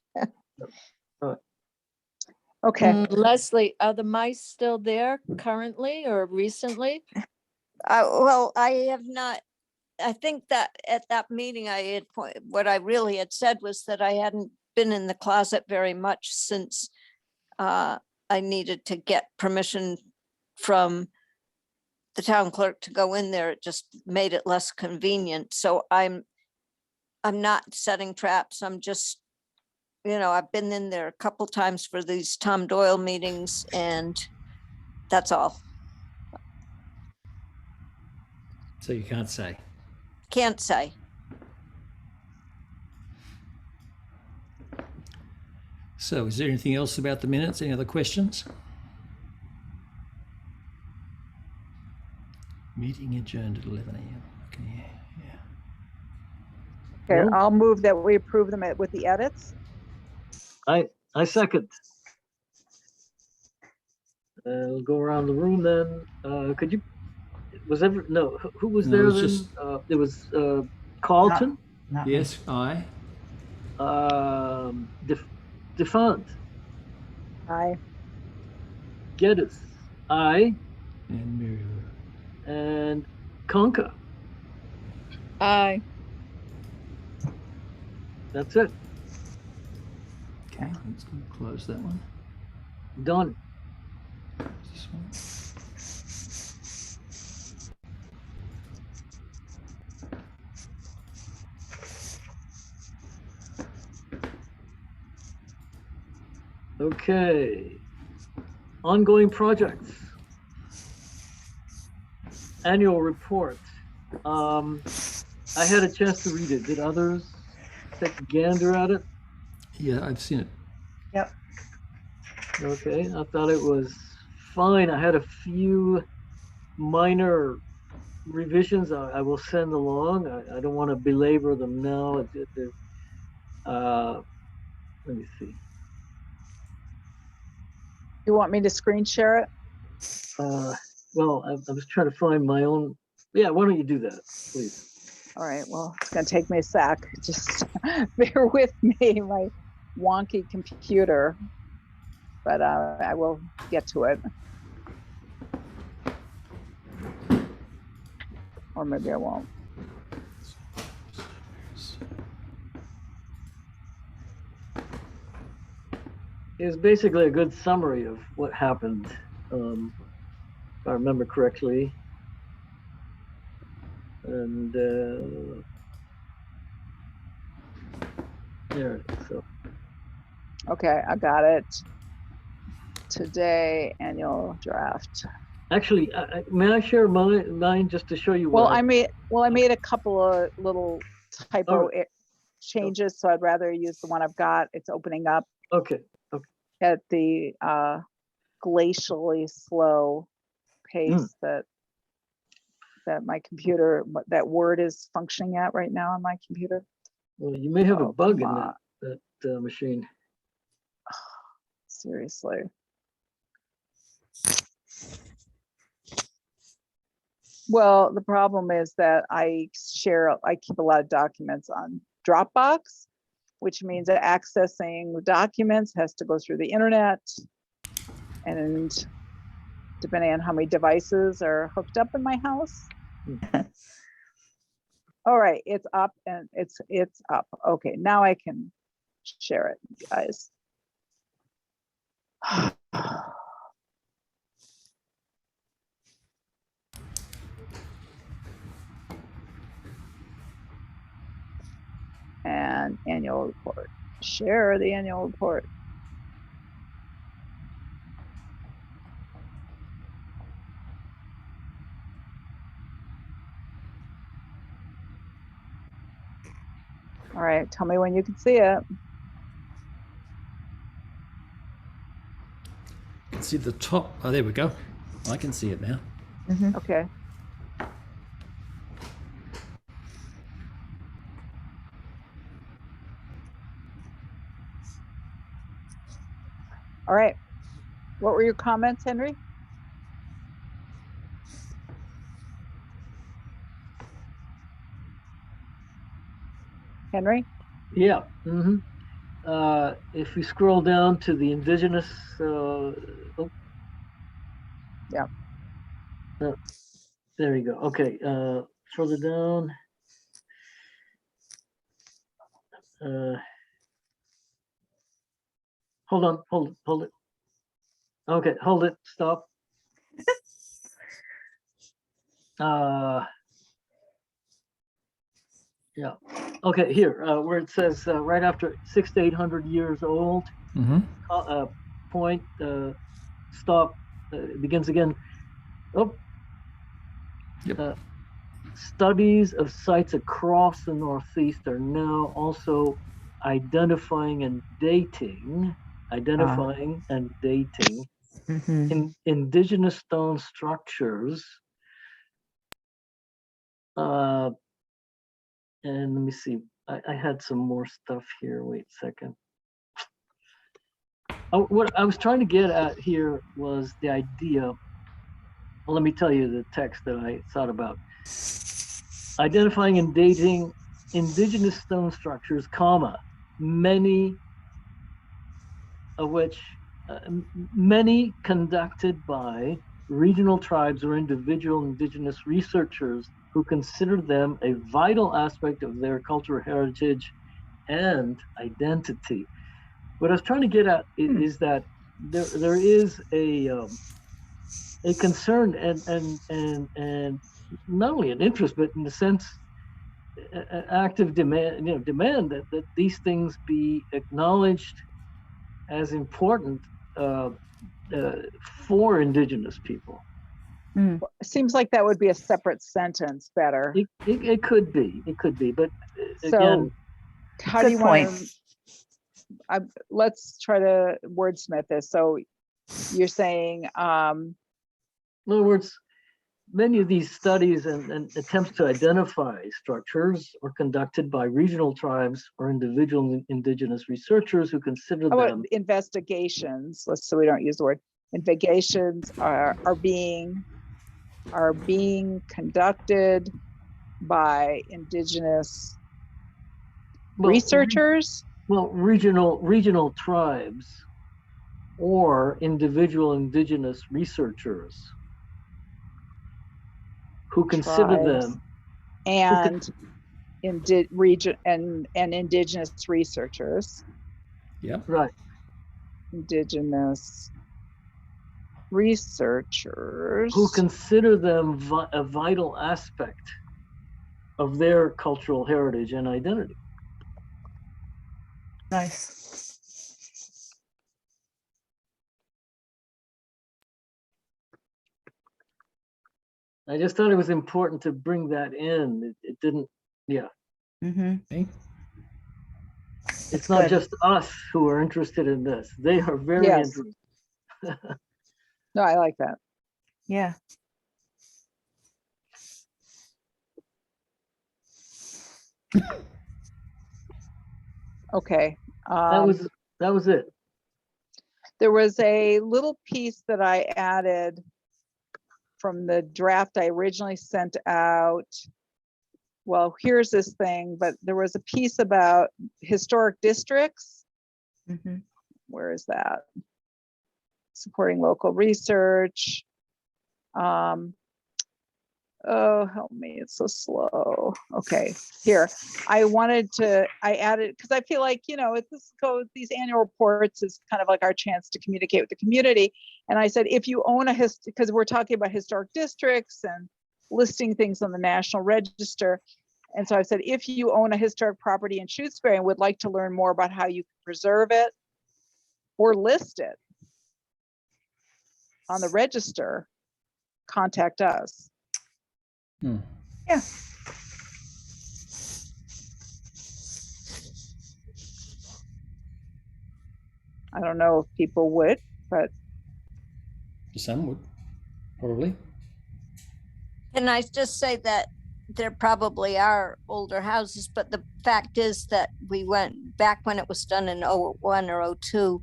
Okay, Leslie, are the mice still there currently or recently? Well, I have not, I think that at that meeting I had, what I really had said was that I hadn't been in the closet very much since I needed to get permission from the town clerk to go in there. It just made it less convenient. So I'm not setting traps. I'm just, I've been in there a couple times for these Tom Doyle meetings, and that's all. So you can't say. Can't say. So is there anything else about the minutes? Any other questions? Meeting adjourned at 11 a.m. Okay, yeah. okay, No. I'll move that we approve them with the edits. I second. We'll go around the room then. Could you, who was No, it there was then? just- It was Carlton, Not me. Yes, aye. Defant, Aye. Geddes, I, And Mary Lou. and Conca. Aye. That's it. Okay, let's go close that one. Done. This one. Okay. Ongoing projects. Annual report. I had a chance to read it. Did others take a gander at it? Yeah, I've seen it. Yep. Okay, I thought it was fine. I had a few minor revisions I will send along. I don't want to belabor them now. Let me see. You want me to screen share it? Well, I was trying to find my own. Yeah, why don't you do that, please? All right, well, it's gonna take me a sec. Just bear with me, my wonky computer. But I will get to it. Or maybe I won't. It's basically a good summary of what happened, if I remember correctly. And there it is. So Okay, I got it. Today annual draft. actually, may I share mine just to show you Well, what I made a couple of little typo Oh. changes, so I'd rather use the one I've got. It's opening up Okay. at the glacially slow pace that my computer, that Word is functioning at right now on my computer. Well, you may have a Oh, bug come in on. that machine. Seriously. Well, the problem is that I keep a lot of documents on Dropbox, which means that accessing the documents has to go through the internet. And depending on how many devices are hooked up in my house. All right, it's up and it's up. Okay, now I can share it, guys. And annual report. Share the annual report. All right, tell me when you can see it. You can see the top. Oh, there we go. I can see it now. Okay. All right. What were your comments, Henry? Henry? Yeah. If we scroll down to the indigenous, Yeah. There you go. Okay. Further down. Hold on. Hold it. Okay. Hold it. Stop. Yeah. Okay. Here, where it says right after 600 to 800 years old, point, stop, begins again. Oh. Yep. Studies of sites across the Northeast are now also identifying and dating Mhm. indigenous stone structures. And let me see, I had some more stuff here. Wait a second. Oh, what I was trying to get at here was the idea. Well, let me tell you the text that I thought about. Identifying and dating indigenous stone structures, many of which, many conducted by regional tribes or individual indigenous researchers who consider them a vital aspect of their cultural heritage and identity. What I was trying to get at is that there is a concern and not only an interest, but in the sense, active demand, that these things be acknowledged as important for indigenous people. Seems like that would be a separate sentence better. It could be, but So again, how do you good want point. to, let's try to wordsmith this. So you're saying, in other words, many of these studies and attempts to identify structures are conducted by regional tribes or individual indigenous researchers who consider how about them. investigations? Let's, so we don't use the word. Investigations are being conducted by indigenous researchers. Well, regional tribes or individual indigenous researchers who consider Tribes them and region and indigenous researchers. Yep. right. Indigenous researchers Who consider them a vital aspect of their cultural heritage and identity. Nice. I just thought it was important to bring that in. It didn't, yeah. Okay. It's not good. just us who are interested in this. They are very Yes. interested. No, I like that. Yeah. Okay. That was it. There was a little piece that I added from the draft I originally sent out. Well, here's this thing, but there was a piece about historic districts. Where is that? Supporting local research. Oh, help me, it's so slow. Okay, here. I added, because I feel like, if this goes, these annual reports is kind of like our chance to communicate with the community. And I said, if you own because we're talking about historic districts and listing things on the National Register. And so I said, if you own a historic property in Shutesbury and would like to learn more about how you can preserve it or list it on the register, contact us. Yeah. I don't know if people would, but Some would, probably. Can I just say that there probably are older houses, but the fact is that we went back when it was done in 01 or 02,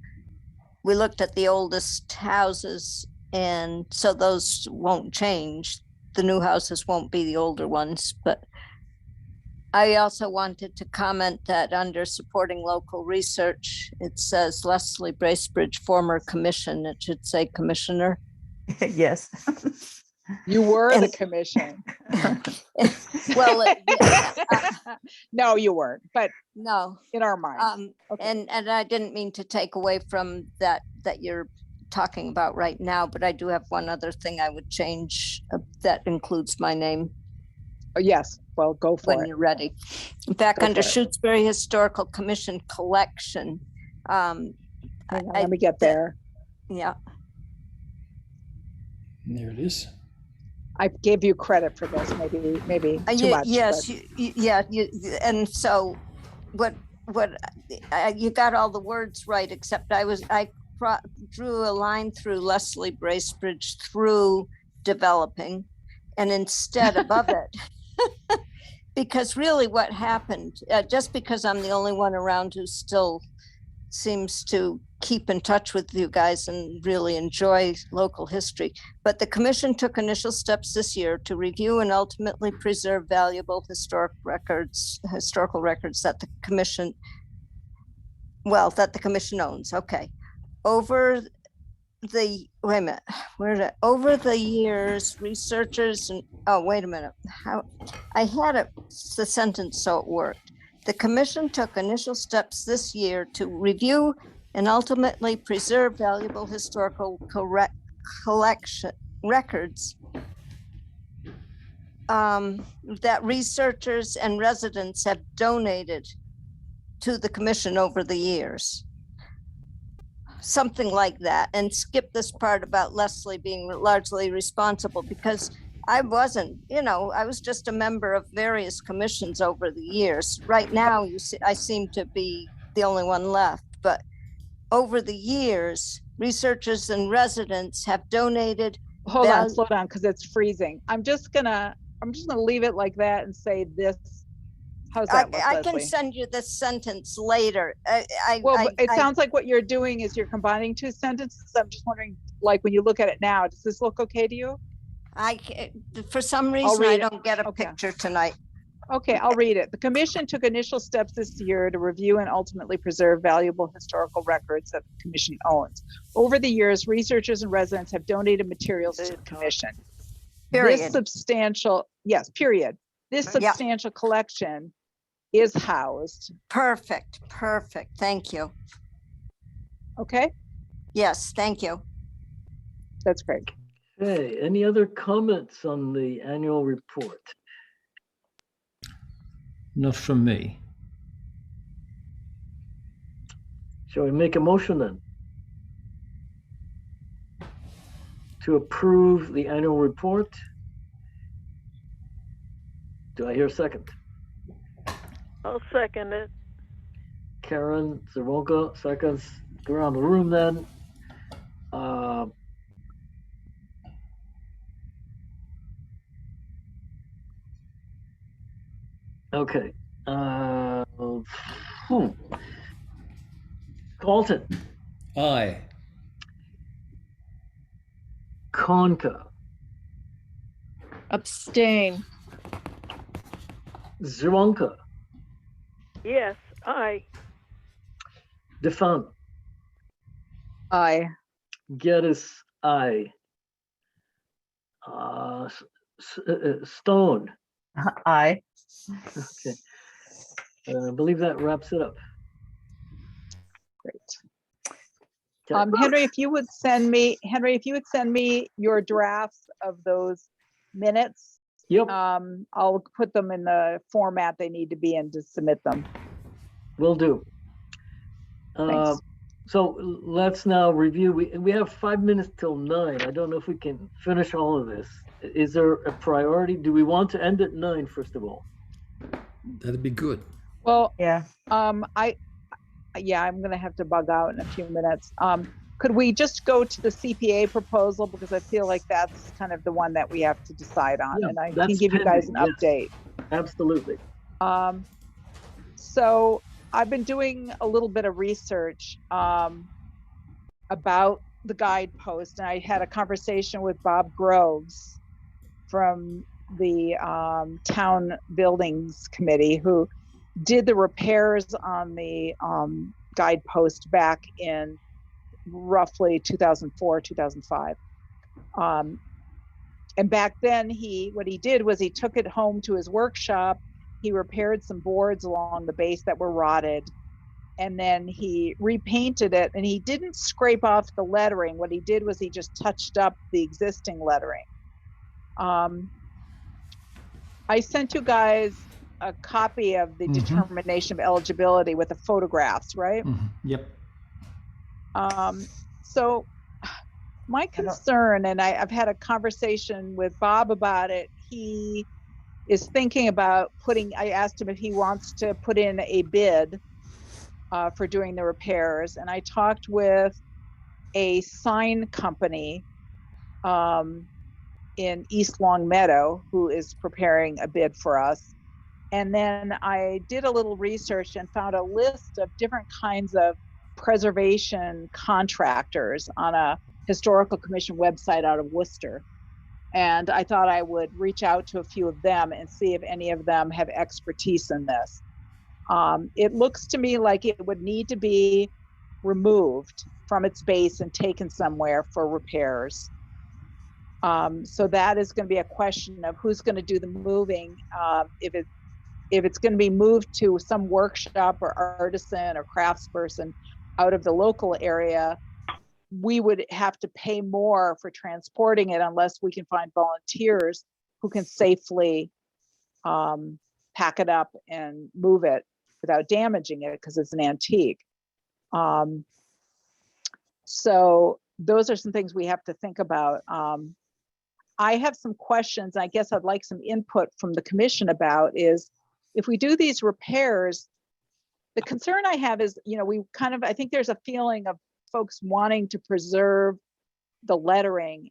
we looked at the oldest houses, and so those won't change. The new houses won't be the older ones, but I also wanted to comment that under supporting local research, it says Leslie Bracebridge, former commission. It should say commissioner. Yes. You were the And- commission. Well, No, you weren't, but no. in our minds. Okay. And I didn't mean to take away from that you're talking about right now, but I do have one other thing I would change that includes my name Oh, yes, well, go for when it. you're ready. Back Go under for it. Shutesbury Historical Commission collection. Hang on, I- let me get there. Yeah, And there it is. I gave you credit for this, maybe too much. yes, but- yeah, and so what you got all the words right, except I drew a line through Leslie Bracebridge through developing, and instead above it, because really what happened, just because I'm the only one around who still seems to keep in touch with you guys and really enjoy local history. But the commission took initial steps this year to review and ultimately preserve valuable historical records that the commission owns. Okay. Over the years, researchers and, oh, wait a minute. How I had the sentence so it worked. The commission took initial steps this year to review and ultimately preserve valuable historical collection records that researchers and residents have donated to the commission over the years. Something like that, and skip this part about Leslie being largely responsible, because I wasn't, I was just a member of various commissions over the years. Right now, I seem to be the only one left, but over the years, researchers and residents have donated. Hold on, slow down, because it's freezing. I'm just gonna leave it like that and say this. How's that look, I can Leslie? send you this sentence later. Well, it sounds like what you're doing is you're combining two sentences. I'm just wondering, like, when you look at it now, does this look okay to you? For some reason, I don't get a picture tonight. Okay, I'll read it. The commission took initial steps this year to review and ultimately preserve valuable historical records that the commission owns. Over the years, researchers and residents have donated materials to the commission. Period. This substantial collection is housed. Perfect. Thank you. Okay, Yes, thank you. that's great. Okay, any other comments on the annual report? Not from me. Shall we make a motion then? To approve the annual report? Do I hear a second? I'll second it. Karen Zawonka, seconds. Go around the room then. Okay. Colton, Aye. Conca, Abstain. Zawonka, Yes, aye. Defan, Aye. Geddes, aye. Stone. Aye. Okay. I believe that wraps it up. Great. Okay. Henry, if you would send me your drafts of those minutes, Yep, I'll put them in the format they need to be in to submit them. will do. Thanks. So let's now review. We have 5 minutes till 9. I don't know if we can finish all of this. Is there a priority? Do we want to end at 9 first of all? That'd be good. Well, Yeah. I'm gonna have to bug out in a few minutes. Could we just go to the CPA proposal, because I feel like that's kind of the one that we have to decide on, Yeah, and I can that's give you guys an pending, yes. update. Absolutely. So I've been doing a little bit of research about the guidepost, and I had a conversation with Bob Groves from the town buildings committee who did the repairs on the guidepost back in roughly 2004, 2005. And back then what he did was he took it home to his workshop. He repaired some boards along the base that were rotted, and then he repainted it, and he didn't scrape off the lettering. What he did was he just touched up the existing lettering. I sent you guys a copy of the determination of eligibility with the photographs, right? Yep. So my concern, and I've had a conversation with Bob about it, he is thinking about I asked him if he wants to put in a bid for doing the repairs. And I talked with a sign company in East Long Meadow who is preparing a bid for us. And then I did a little research and found a list of different kinds of preservation contractors on a historical commission website out of Worcester. And I thought I would reach out to a few of them and see if any of them have expertise in this. It looks to me like it would need to be removed from its base and taken somewhere for repairs. So that is going to be a question of who's going to do the moving. If it's going to be moved to some workshop or artisan or craftsperson out of the local area, we would have to pay more for transporting it unless we can find volunteers who can safely pack it up and move it without damaging it because it's an antique. So those are some things we have to think about. I have some questions. I guess I'd like some input from the commission about is if we do these repairs, the concern I have is, I think there's a feeling of folks wanting to preserve the lettering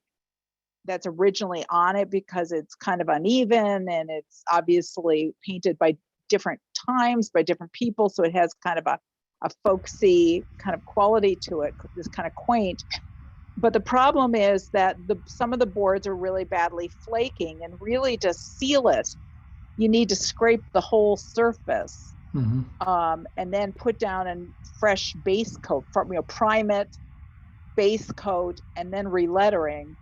that's originally on it because it's kind of uneven and it's obviously painted by different times by different people. So it has kind of a folksy kind of quality to it, this kind of quaint. But the problem is that some of the boards are really badly flaking, and really to seal it, you need to scrape the whole surface and then put down a fresh base coat, prime it, base coat, and then relettering.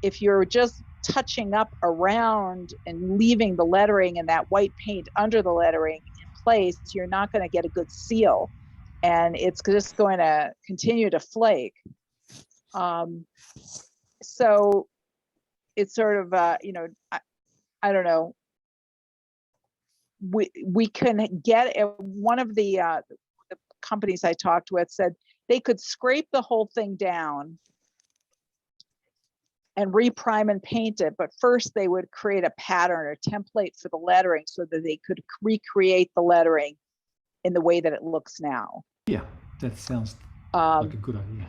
If you're just touching up around and leaving the lettering and that white paint under the lettering in place, you're not going to get a good seal, and it's just going to continue to flake. So it's sort of, I don't know. We can get one of the companies I talked with said they could scrape the whole thing down and reprime and paint it, but first they would create a pattern or template for the lettering so that they could recreate the lettering in the way that it looks now. Yeah, that sounds like a good idea.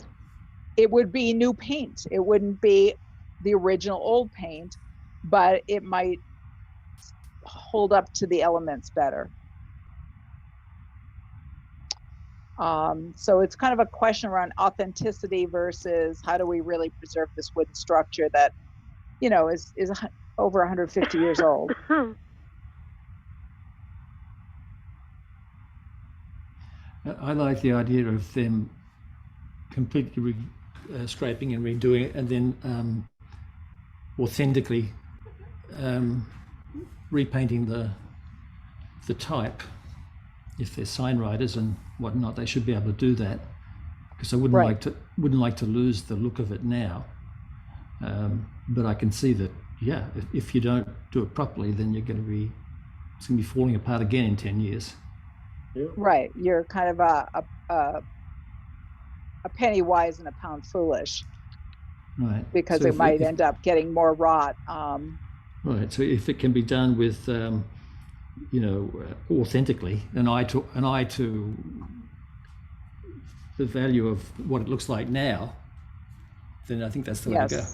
It would be new paint. It wouldn't be the original old paint, but it might hold up to the elements better. So it's kind of a question around authenticity versus how do we really preserve this wooden structure that, is over 150 years old. I like the idea of them completely scraping and redoing it, and then authentically repainting the type. If they're sign writers and whatnot, they should be able to do that, because I wouldn't like to lose the look of it now. But I can see that, if you don't do it properly, then it's going to be falling apart again in 10 years. Yeah. Right, you're kind of a penny wise and a pound foolish. Right. Because it might end up getting more rot. Right. So if it can be done with, authentically, an eye to the value of what it looks like now, then I think that's the way to go.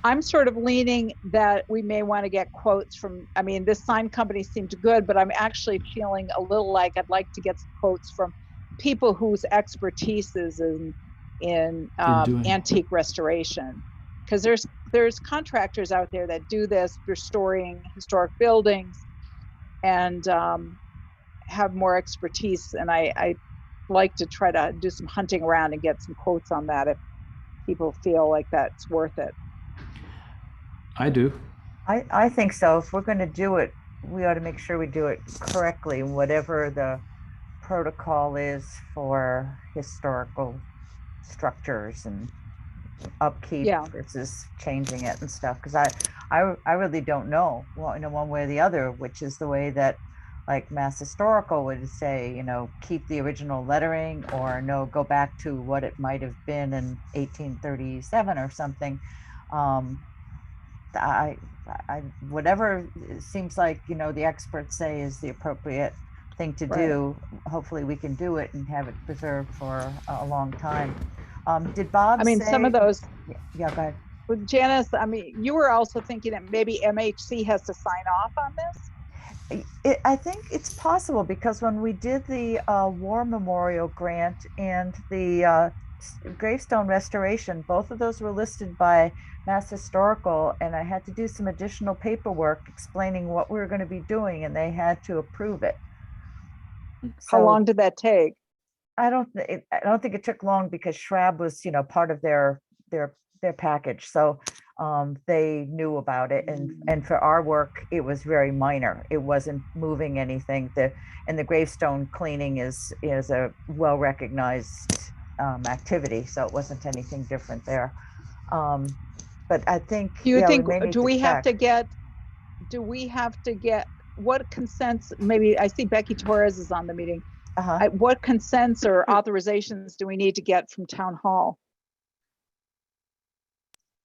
I'm sort of leaning that we may want to get quotes from, this sign company seemed good, but I'm actually feeling a little like I'd like to get some quotes from people whose expertise is in antique restoration. because there's contractors out there that do this, restoring historic buildings, and have more expertise. And I like to try to do some hunting around and get some quotes on that if people feel like that's worth it. I do. I think so. If we're going to do it, we ought to make sure we do it correctly, whatever the protocol is for historical structures and upkeep Yeah. versus changing it and stuff. Because I really don't know, well, one way or the other, which is the way that like Mass Historical would say, keep the original lettering, or no, go back to what it might have been in 1837 or something. I whatever it seems like, the experts say is the appropriate thing to do. Hopefully we can do it and have it preserved for a long time. Did Bob say? Some of those. Yeah, go ahead. Well, Janice, you were also thinking that maybe MHC has to sign off on this? I think it's possible, because when we did the War Memorial Grant and the gravestone restoration, both of those were listed by Mass Historical, and I had to do some additional paperwork explaining what we were going to be doing, and they had to approve it. How long did that take? I don't think it took long, because Schwab was, part of their package. So they knew about it, and for our work, it was very minor. It wasn't moving anything. And the gravestone cleaning is a well-recognized activity, so it wasn't anything different there. But I think, do we have to get what consents? Maybe I see Becky Torres is on the meeting. What consents or authorizations do we need to get from Town Hall?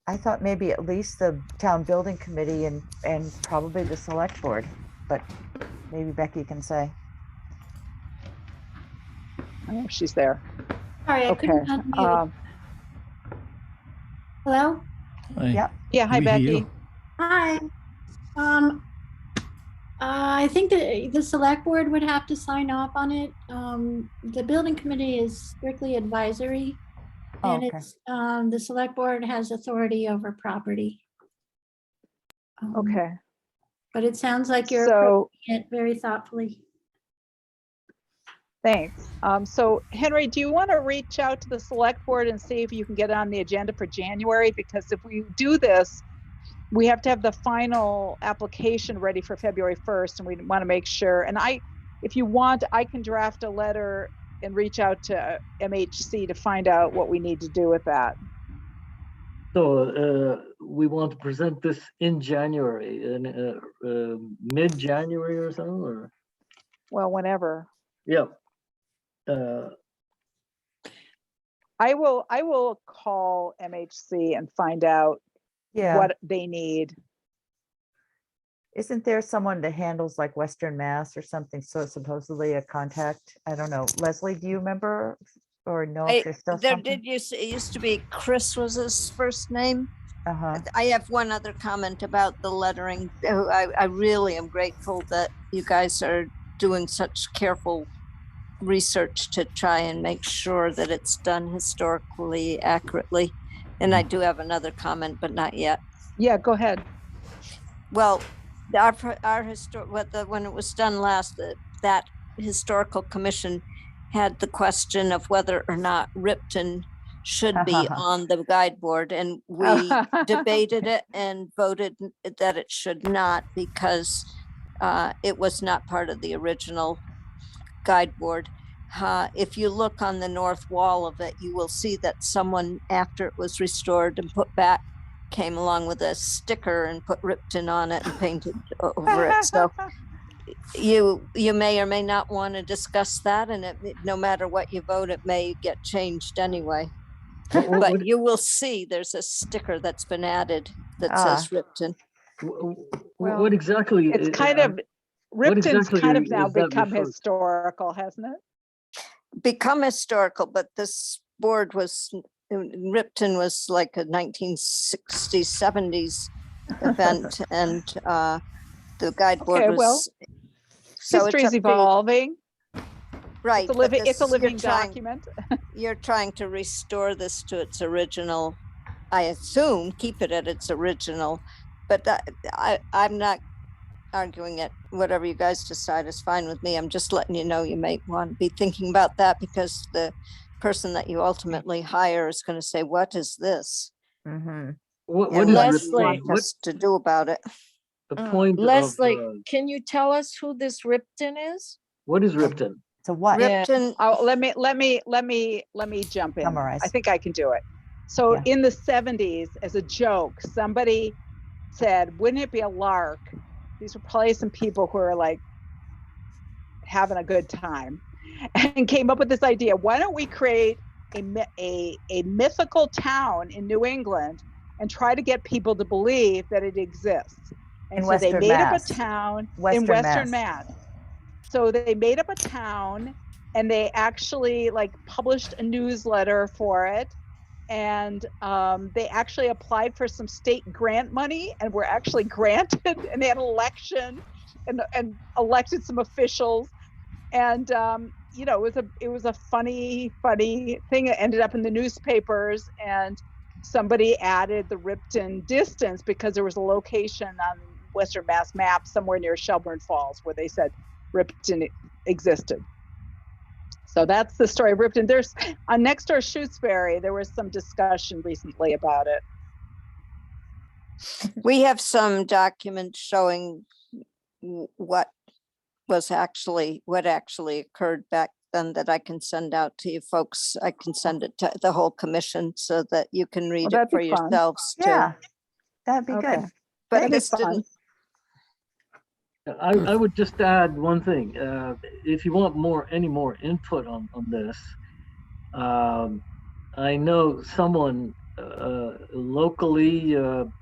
I thought maybe at least the Town Building Committee and probably the Select Board, but maybe Becky can say. I don't know if she's there. Sorry, I couldn't unmute. Hello? Yeah. Yeah. Hi, Becky. Hi. I think that the Select Board would have to sign off on it. The Building Committee is strictly advisory. And it's the Select Board has authority over property. Okay. But it sounds like you're approaching it very thoughtfully. Thanks. So Henry, do you want to reach out to the Select Board and see if you can get it on the agenda for January? Because if we do this, we have to have the final application ready for February 1st, and we want to make sure. And if you want, I can draft a letter and reach out to MHC to find out what we need to do with that. So we want to present this in January, in mid-January or so, or? Well, whenever. Yeah. I will call MHC and find out what they need. Isn't there someone that handles like Western Mass or something? So supposedly a contact. I don't know. Leslie, do you remember or know if there's still something? It used to be Chris was his first name. I have one other comment about the lettering. I really am grateful that you guys are doing such careful research to try and make sure that it's done historically accurately. And I do have another comment, but not yet. Yeah, go ahead. Well, when it was done last, that historical commission had the question of whether or not Ripton should be on the guide board, and we debated it and voted that it should not, because it was not part of the original guide board. If you look on the north wall of it, you will see that someone, after it was restored and put back, came along with a sticker and put Ripton on it and painted over it. So you may or may not want to discuss that, and no matter what you vote, it may get changed anyway. But you will see there's a sticker that's been added that says Ripton. What exactly? It's kind of, Ripton's kind of now become historical, hasn't it? Become historical, but this board was, Ripton was like a 1960s, 70s event, and the guide board was. So history's evolving. Right. It's a living document. You're trying to restore this to its original I assume, keep it at its original, but I'm not arguing it. Whatever you guys decide is fine with me. I'm just letting you know you might want to be thinking about that, because the person that you ultimately hire is going to say, what is this? Mm-hmm. What And is what Leslie. do you want us to do about it? the point Leslie, of can you tell us who this Ripton is? what is Ripton? So what? Yeah. Ripton, Oh, let me jump in. Summarize. I think I can do it. So Yeah. in the 70s, as a joke, somebody said, wouldn't it be a lark? These were probably some people who are like having a good time, and came up with this idea. Why don't we create a mythical town in New England and try to get people to believe that it exists? And In so they Western made up Mass. a town in Western Western Mass. Mass. So they made up a town, and they actually like published a newsletter for it. And they actually applied for some state grant money and were actually granted, and they had an election and elected some officials. And you know, it was a funny thing. It ended up in the newspapers, and somebody added the Ripton distance because there was a location on Western Mass map somewhere near Shelburne Falls where they said Ripton existed. So that's the story of Ripton. There's on next door Shutesbury, there was some discussion recently about it. we have some documents showing what actually occurred back then that I can send out to you folks. I can send it to the whole commission so that you can read it that'd be for fun. yourselves too. Yeah, that'd be Okay. good. But That'd be this didn't, I would just add one thing. If you want any more input on this, I know someone locally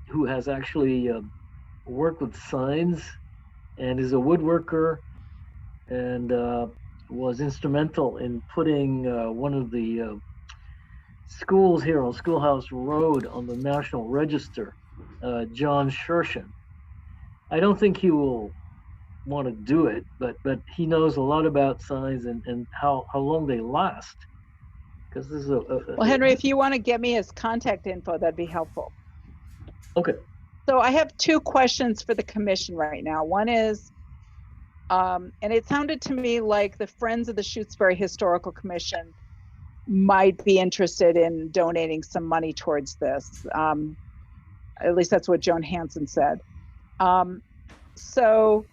who has actually worked with signs and is a woodworker, and was instrumental in putting one of the schools here on Schoolhouse Road on the National Register, John Shershin. I don't think he will want to do it, but he knows a lot about signs and how long they last. Because this is Well, Henry, if you want to get me his contact info, that'd be helpful. Okay. So I have two questions for the commission right now. One is, and it sounded to me like the Friends of the Shutesbury Historical Commission might be interested in donating some money towards this. At least that's what Joan Hansen said. So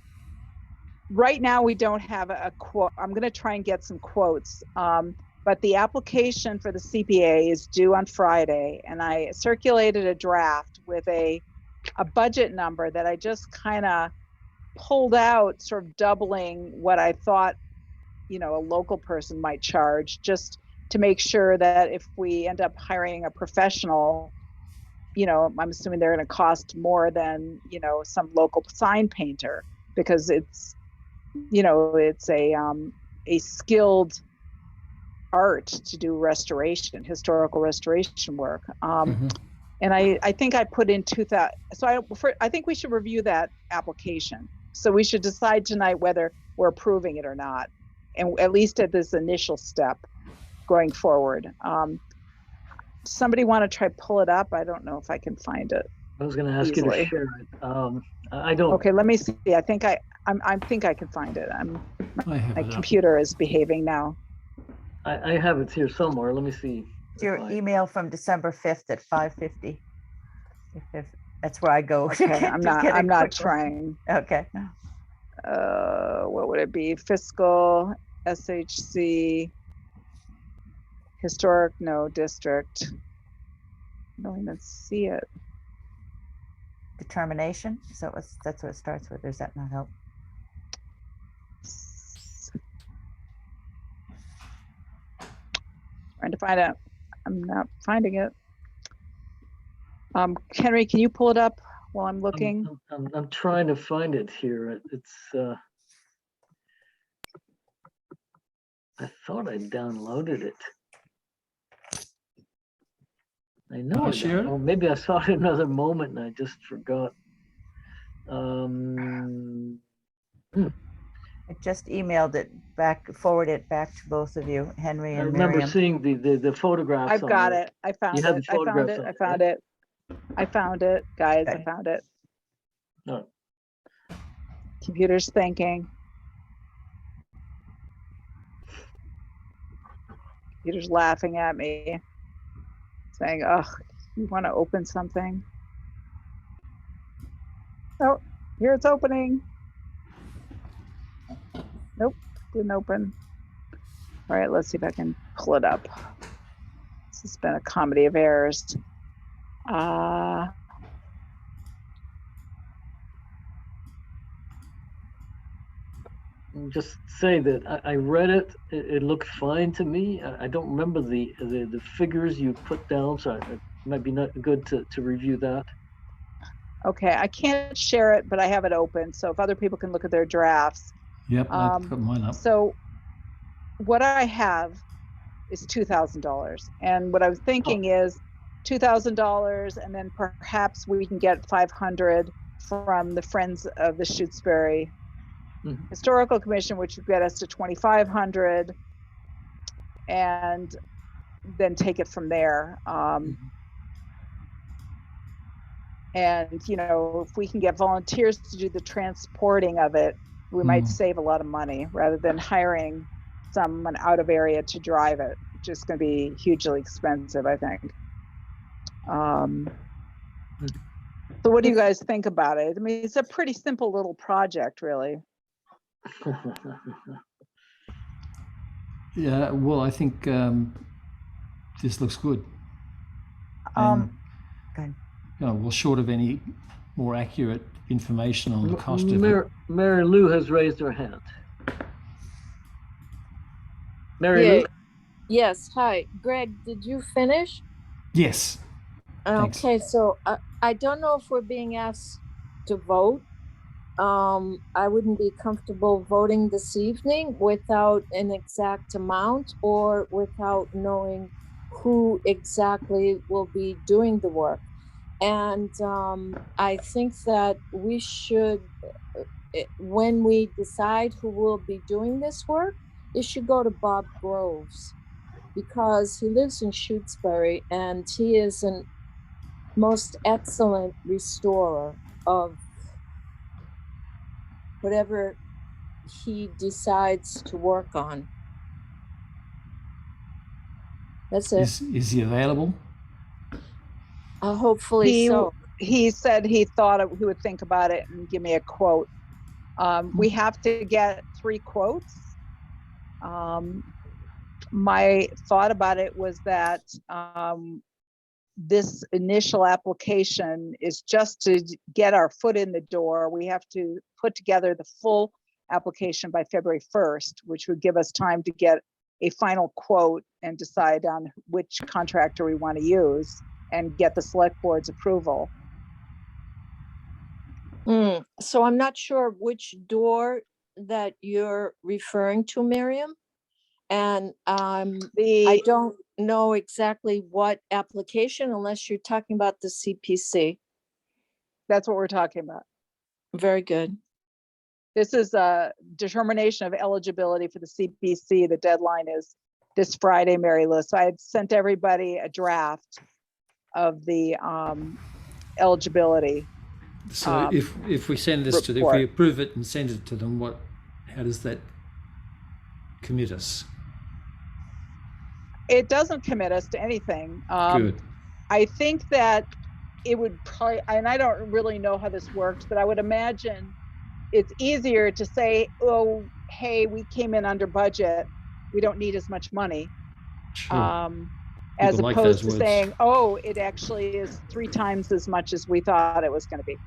right now we don't have a quote. I'm going to try and get some quotes. But the application for the CPA is due on Friday, and I circulated a draft with a budget number that I just kind of pulled out, sort of doubling what I thought, you know, a local person might charge, just to make sure that if we end up hiring a professional, you know, I'm assuming they're going to cost more than, you know, some local sign painter, because it's, you know, it's a skilled art to do historical restoration work. And I think I put in 2000. So I think we should review that application. So we should decide tonight whether we're approving it or not, and at least at this initial step going forward. Somebody want to try pull it up? I don't know if I can find it. I was going to ask easily. you to share it. I don't. Okay, let me see. I think I think I can find it. My computer is behaving now. I have it here somewhere. Let me see. It's your email from December 5th at 5:50. That's where I go. Okay, I'm not trying. Okay. What would it be? Fiscal, SHC, historic, no, district. I don't even see it. Determination. So that's what it starts with. Does that not help? Trying to find it. I'm not finding it. Henry, can you pull it up while I'm looking? I'm trying to find it here. It's. I thought I downloaded it. I know. Or maybe I saw it another moment and I just forgot. I just emailed it back, forwarded it back to both of you, Henry I and remember Miriam. seeing the photographs. I've on got there. it. I found You have the it. I found photographs it. on I it, found right? it. I found it, guys. I Okay. found it. No. Computer's thinking. Computer's laughing at me, saying, "Oh, you want to open something?" Oh, here it's opening. Nope, didn't open. All right, let's see if I can pull it up. This has been a comedy of errors. Just say that I read it. It looked fine to me. I don't remember the figures you put down, so it might be not good to review that. Okay, I can't share it, but I have it open. So if other people can look at their drafts. Yep, I've got mine up. So what I have is $2,000. And what I was thinking is $2,000, and then perhaps we can get 500 from the Friends of the Shutesbury Historical Commission, which would get us to 2,500, and then take it from there. And, you know, if we can get volunteers to do the transporting of it, we might save a lot of money rather than hiring someone out of area to drive it, which is going to be hugely expensive, I think. So what do you guys think about it? I mean, it's a pretty simple little project, really. Yeah, well, I think this looks good. Good. You know, well, short of any more accurate information on the cost of it. Mary Lou has raised her hand. Mary Lou? Yes, hi. Greg, did you finish? Yes. Thanks. Okay, so I don't know if we're being asked to vote. I wouldn't be comfortable voting this evening without an exact amount or without knowing who exactly will be doing the work. And I think that we should, when we decide who will be doing this work, it should go to Bob Groves, because he lives in Shutesbury and he is an most excellent restorer of whatever he decides to work on. That's it. Is he available? Hopefully so. He said he thought he would think about it and give me a quote. We have to get 3 quotes. My thought about it was that this initial application is just to get our foot in the door. We have to put together the full application by February 1st, which would give us time to get a final quote and decide on which contractor we want to use and get the select board's approval. So I'm not sure which door that you're referring to, Miriam. And I don't know exactly what application, unless you're talking about the CPC. That's what we're talking about. Very good. This is a determination of eligibility for the CPC. The deadline is this Friday, Mary Lou. So I had sent everybody a draft of the eligibility. So if we send this to them, if we approve it and send it to them, how does that commit us? It doesn't commit us to anything. Good. I think that it would probably, and I don't really know how this works, but I would imagine it's easier to say, oh, hey, we came in under budget, we don't need as much money. Sure. As opposed to saying, oh, it actually is 3 times as much as we thought it was going to be.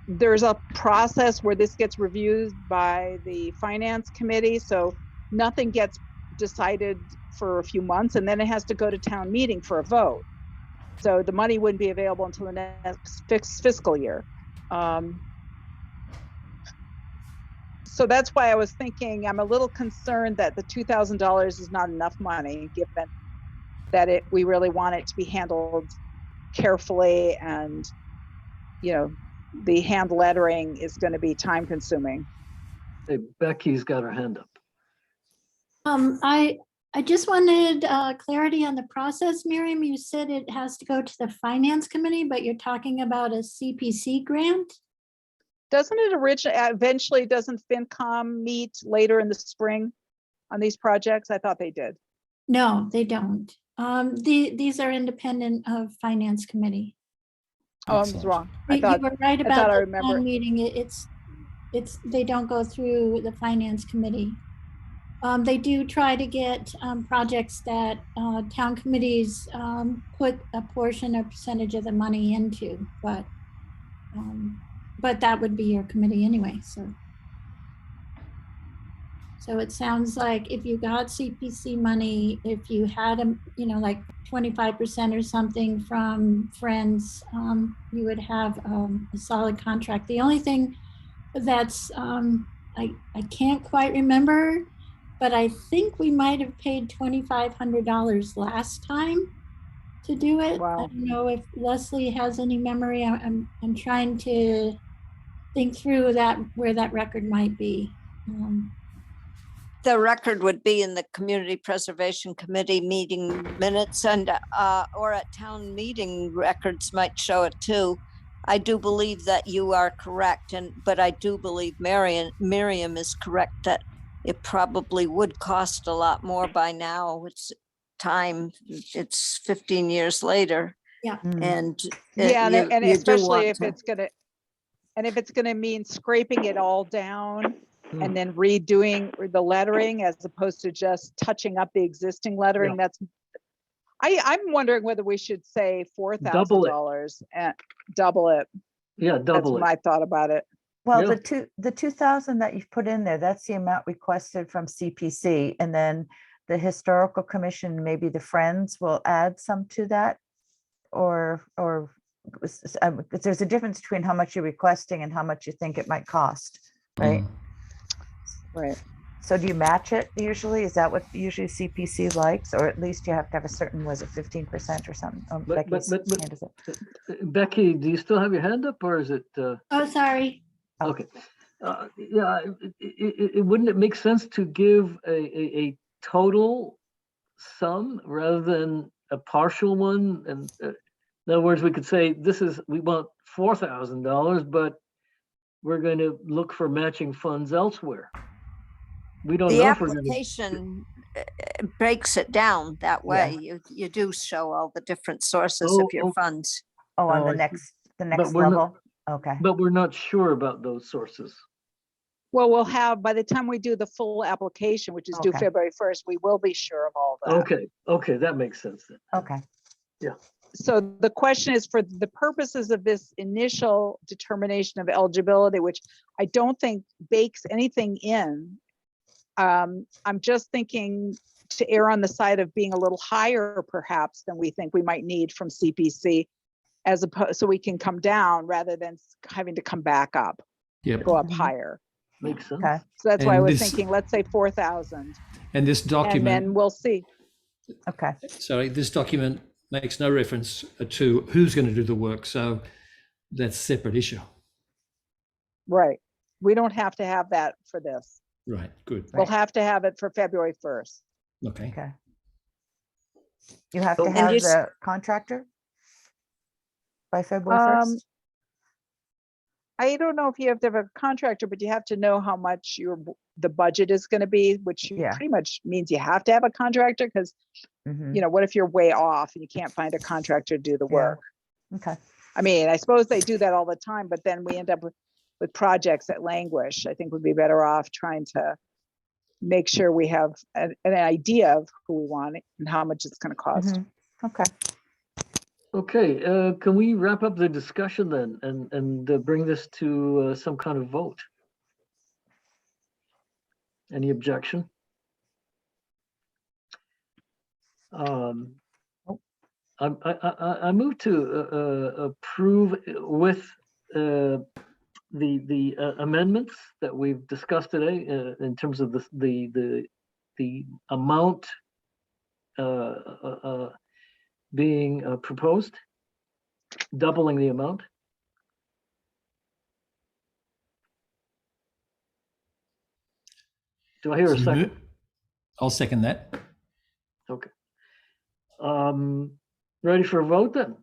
There's a process where this gets reviewed by the finance committee, so nothing gets decided for a few months, and then it has to go to town meeting for a vote. So the money wouldn't be available until the next fiscal year. So that's why I was thinking, I'm a little concerned that the $2,000 is not enough money, given that we really want it to be handled carefully, and, you know, the hand lettering is going to be time consuming. Hey, Becky's got her hand up. I just wanted clarity on the process, Miriam. You said it has to go to the finance committee, but you're talking about a CPC grant? Doesn't it eventually, doesn't FinCom meet later in the spring on these projects? I thought they did. No, they don't. These are independent of finance committee. Oh, I was Excellent. wrong. You I were right I about thought I the remember. town meeting. They don't go through the finance committee. They do try to get projects that town committees put a portion or percentage of the money into, but that would be your committee anyway, so. So it sounds like if you got CPC money, if you had like 25% or something from Friends, you would have a solid contract. The only thing that's I can't quite remember, but I think we might have paid $2,500 last time to do it. Wow. I don't know if Leslie has any memory. I'm trying to think through that, where that record might be. The record would be in the Community Preservation Committee meeting minutes, and or at town meeting records might show it too. I do believe that you are correct, but I do believe Miriam is correct that it probably would cost a lot more by now. It's time, it's 15 years later. Yeah. And Yeah, and you do especially want if to- it's gonna mean scraping it all down Hmm. and then redoing the lettering as opposed to just touching up the existing lettering. That's, I'm wondering whether we should say $4,000 and double it. Yeah, That's double it. my thought about it. Well, Yeah. the 2,000 that you've put in there, that's the amount requested from CPC. And then the Historical Commission, maybe the Friends will add some to that. Or there's a difference between how much you're requesting and how much you think it might cost, right? Right. So do you match it usually? Is that what usually CPC likes? Or at least you have to have a certain, was it 15% or something? Oh, But- Becky's but- hand is up. Becky, do you still have your hand up, or is it? Oh, sorry. Okay. Yeah, wouldn't it make sense to give a total sum rather than a partial one? And in other words, we could say, we want $4,000, but we're going to look for matching funds elsewhere. We don't the know if we're going to. application breaks it down that way. You do show all the different sources of your funds. Oh, on Oh, the I next we're not- level? Okay. But we're not sure about those sources. Well, we'll have, by the time we do the full application, which is due Okay. February 1st, we will be sure of all that. Okay, that makes sense then. Okay. So the question is, for the purposes of this initial determination of eligibility, which I don't think bakes anything in, I'm just thinking to err on the side of being a little higher perhaps than we think we might need from CPC, as opposed, so we can come down rather than having to come back up, Yep. go up Mhm. higher. Makes sense. Okay. So that's why I And was this- thinking, let's say 4,000, And this and document, then we'll see. Okay. sorry, this document makes no reference to who's going to do the work. So that's a separate issue. Right. We don't have to have that for this. Right. Good. We'll Right. have to have it for February 1st. Okay. Okay. You have Oh, to and have you s- the contractor by February Um, 1st? I don't know if you have to have a contractor, but you have to know how much the budget is going to be, which Yeah. pretty much means you have to have a contractor, because, Mhm. what if you're way off and you can't find a contractor to do the Yeah. work? Okay. I mean, I suppose they do that all the time, but then we end up with projects that languish. I think we'd be better off trying to make sure we have an idea of who we want and how much it's going to cost. Mhm. Okay. Okay, can we wrap up the discussion then and bring this to some kind of vote? Any objection? I move to approve with the amendments that we've discussed today in terms of the amount being proposed, doubling the amount. Do I hear a So second? I'll second that. Okay. Ready for a vote then?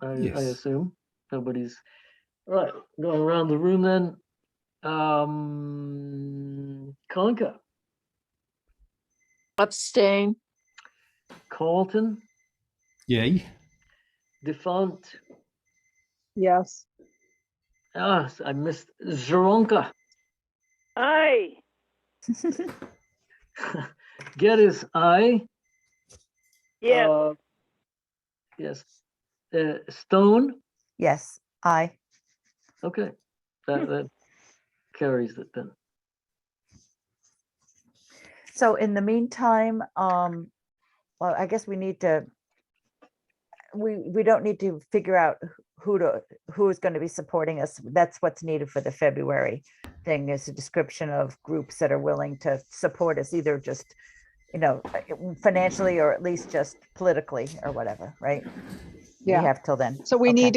I Yes. assume nobody's, all right, going around the room then. Conka, Abstain. Carlton, Yay. Defont, Yes. I missed Zaronka. Aye. Geddes, aye. Yes. Yes. Stone, Yes, aye. okay, that carries it then. So in the meantime, well, I guess we need to, we don't need to figure out who is going to be supporting us. That's what's needed for the February thing, is a description of groups that are willing to support us, either just, financially or at least just politically or whatever, right? We Yeah. have till then. So we Okay. need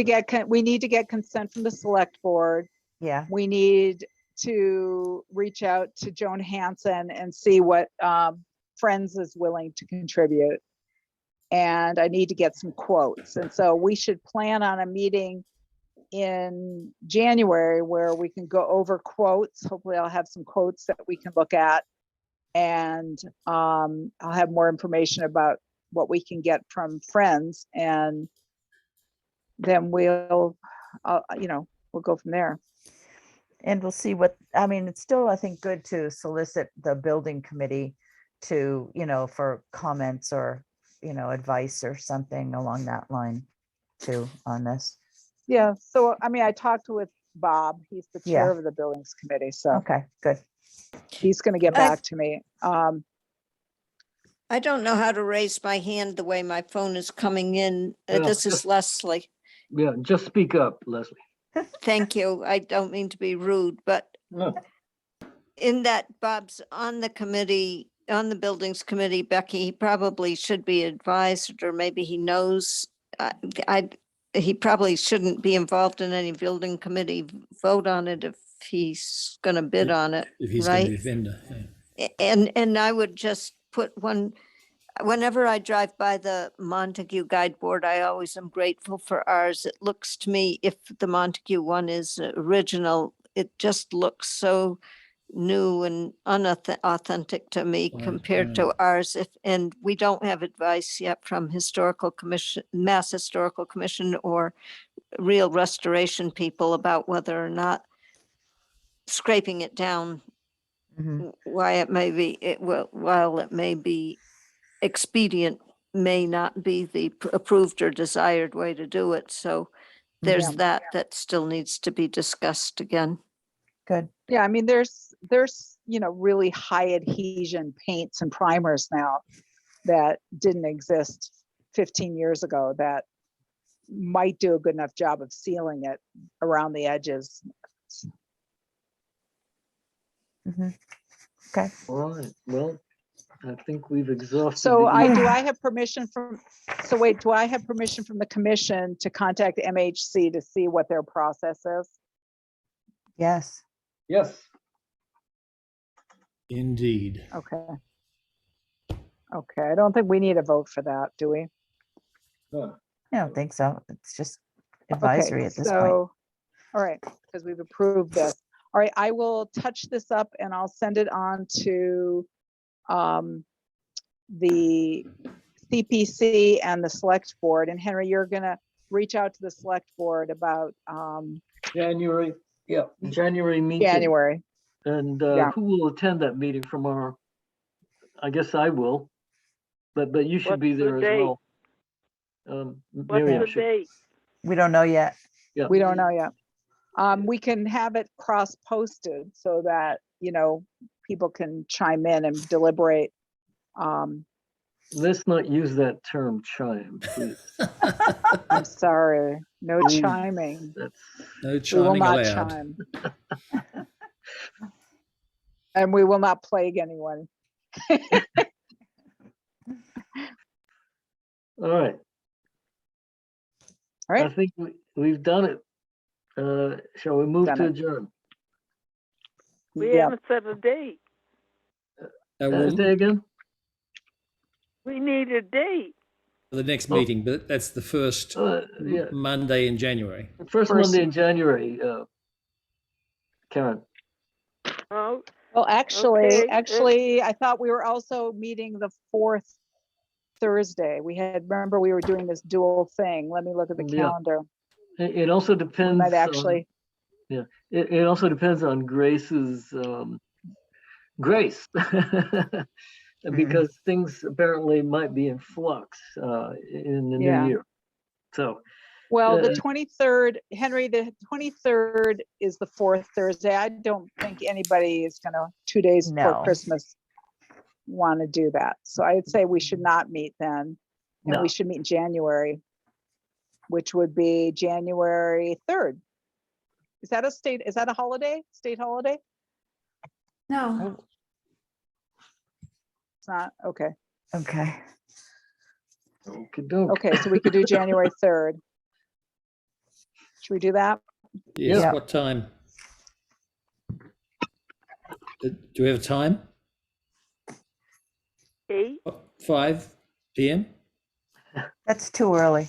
to get consent from the select board. Yeah, We need to reach out to Joan Hansen and see what Friends is willing to contribute. And I need to get some quotes. And so we should plan on a meeting in January where we can go over quotes. Hopefully I'll have some quotes that we can look at. And I'll have more information about what we can get from Friends. And then we'll go from there. and we'll see what, I mean, it's still, I think, good to solicit the building committee to, for comments or, advice or something along that line too on this. Yeah, so I mean, I talked with Bob, he's the chair Yeah. of the buildings committee, so Okay, good. he's gonna get back to me. I don't know how to raise my hand the way my phone is coming in. Yeah, This is just- Leslie. Yeah, just speak up, Leslie. Thank you. I don't mean to be rude, but No, in that Bob's on the committee, on the buildings committee, Becky, he probably should be advised, or maybe he knows. He probably shouldn't be involved in any building committee vote on it if he's gonna bid on it, If he's going to be right? a vendor. Yeah. And I would just put whenever I drive by the Montague Guide Board, I always am grateful for ours. It looks to me, if the Montague one is original, it just looks so new and unauthentic to me Right, compared to ours. And we don't have advice yet from Historical Commission, Mass Historical Commission, or real restoration people about whether or not scraping it down, Mhm. why it may be, while it may be expedient, may not be the approved or desired way to do it. So there's that still needs to be discussed again. Good. Yeah, I mean, there's really high adhesion paints and primers now that didn't exist 15 years ago that might do a good enough job of sealing it around the edges. Mhm. Okay. all right, well, I think we've exhausted. So the- do I have permission from the commission to contact MHC to see what their process is? Yes. Yes, Indeed. Okay. Okay, I don't think we need a vote for that, do we? no, I don't think so. It's just Okay, advisory at this point. so, all right, because we've approved this. All right, I will touch this up and I'll send it on to the CPC and the select board. And Henry, you're gonna reach out to the select board about January meeting. January. And Yeah. who will attend that meeting from our, I guess I will, but you should What's be the there as date? well. What's Miriam the should, date? We don't know yet. yeah. We don't know yet. We can have it cross-posted so that, people can chime in and deliberate. Let's not use that term chime, please. I'm sorry, no Please. chiming. That's, No We will chiming not allowed. chime. And we will not plague anyone. all right. All right. I think we've done it. Shall we move Done to it. adjourn? We Yeah. haven't set a date. Say again? We need a date. The next meeting, but that's the first Yeah, Monday in January. the first Monday in January, Karen. Oh, Well, Okay, actually, I thought we were also meeting the fourth Thursday. Remember we were doing this dual thing. Let me look at the Yeah. calendar. It also We depends might actually, on, it also depends on Grace's grace. Because things apparently might be in flux in the new year. So, well, the 23rd, Henry, the 23rd is the fourth Thursday. I don't think anybody is gonna, 2 days before No. Christmas, want to do that. So I'd say we should not meet then. And No. we should meet in January, which would be January 3rd. Is that a holiday, state holiday? No, It's not, okay. Okay. okey-doke. Okay, so we could do January 3rd. Should we do that? Yes, Yeah. what time? Do we have a time? 8. 5 p.m.? That's too early.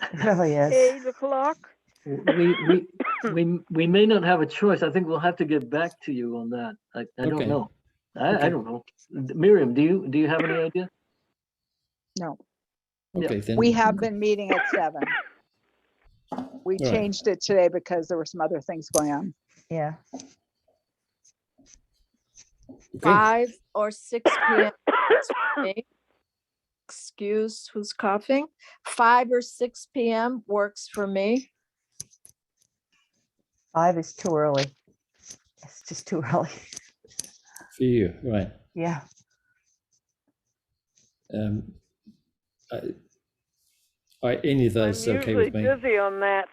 It really is. 8 o'clock. We may not have a choice. I think we'll have to get back to you on that. I don't Okay. know. I Okay. don't know. Miriam, do you have any idea? No, Okay, then. we have been meeting at 7. We Right. changed it today because there were some other things going on. Yeah. Okay. 5 or 6 p.m. works for me. Excuse who's coughing. 5 or 6 p.m. works for me. 5 is too early. It's just too early. For you, right. Yeah. Are any of I'm those okay usually with me? busy on that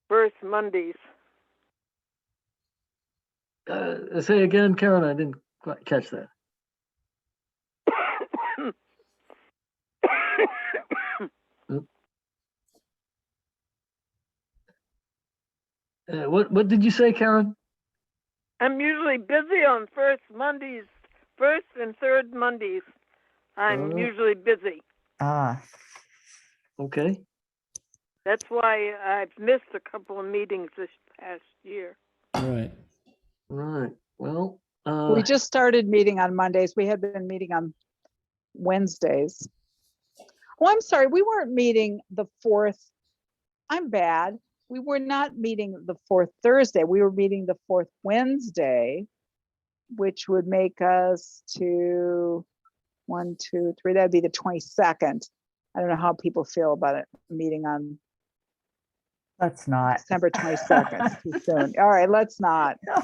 first Mondays. Say again, Karen, I didn't quite catch that. What did you say, Karen? I'm usually busy on first and third Mondays. I'm usually busy. Ah, Okay. That's why I've missed a couple of meetings this past year. Right. Right. Well, We just started meeting on Mondays. We had been meeting on Wednesdays. Oh, I'm sorry, we weren't meeting the fourth. I'm bad. We were not meeting the fourth Thursday. We were meeting the fourth Wednesday, which would make us to 1, 2, 3. That'd be the 22nd. I don't know how people feel about it, meeting on let's not. December 22nd. It's too soon. All right, let's not. No,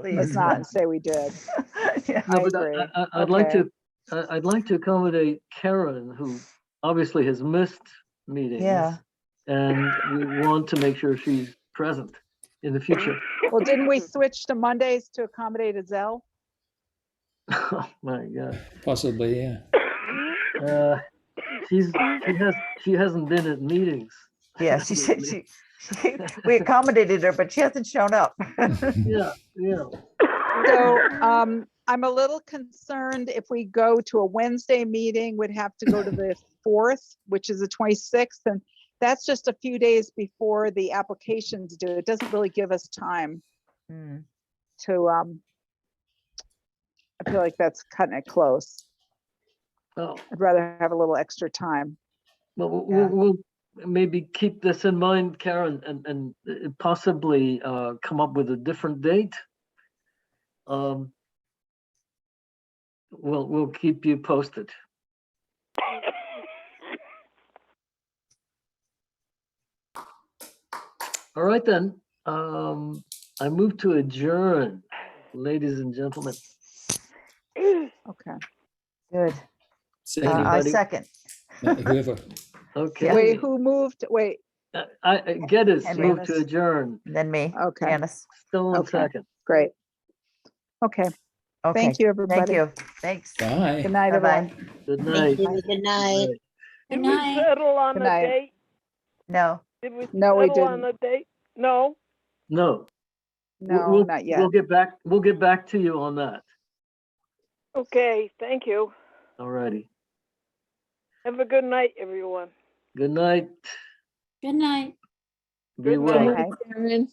please. Let's not say we did. Yeah. no, I but agree. I'd like to. I'd like to accommodate Karen, who obviously has missed meetings. Yeah. And we want to make sure she's present in the future. Well, didn't we switch to Mondays to accommodate Azelle? Oh my God. Possibly, yeah. She hasn't been at meetings. Yeah, she said we accommodated her, but she hasn't shown up. Yeah. So I'm a little concerned if we go to a Wednesday meeting, we'd have to go to the 4th, which is the 26th. And that's just a few days before the applications due. It doesn't really give us time Mm. to, I feel like that's cutting it close. Oh, I'd rather have a little extra time. well, Yeah. we'll maybe keep this in mind, Karen, and possibly come up with a different date. We'll keep you posted. All right then. I move to adjourn, ladies and gentlemen. Okay. Good. Second, I Anybody? second. whoever. Okay. Wait, who moved? Wait, I get it. Henry. Move to adjourn. Then me. Okay. Janice. Still in Okay. second. great. Okay, Okay. thank you, everybody. Thank you. Thanks. Bye. Good night, Bye-bye. everyone. Good Thank night. you. Good night. good Did we night. settle on Good a night. date? No. Did we No, we settle on didn't. a date? No. No. No, We'll- not yet. We'll get back to you on that. Okay, thank you. All righty. Have a good night, everyone. Good night. Good night. Be Good well. night. Okay. Karen.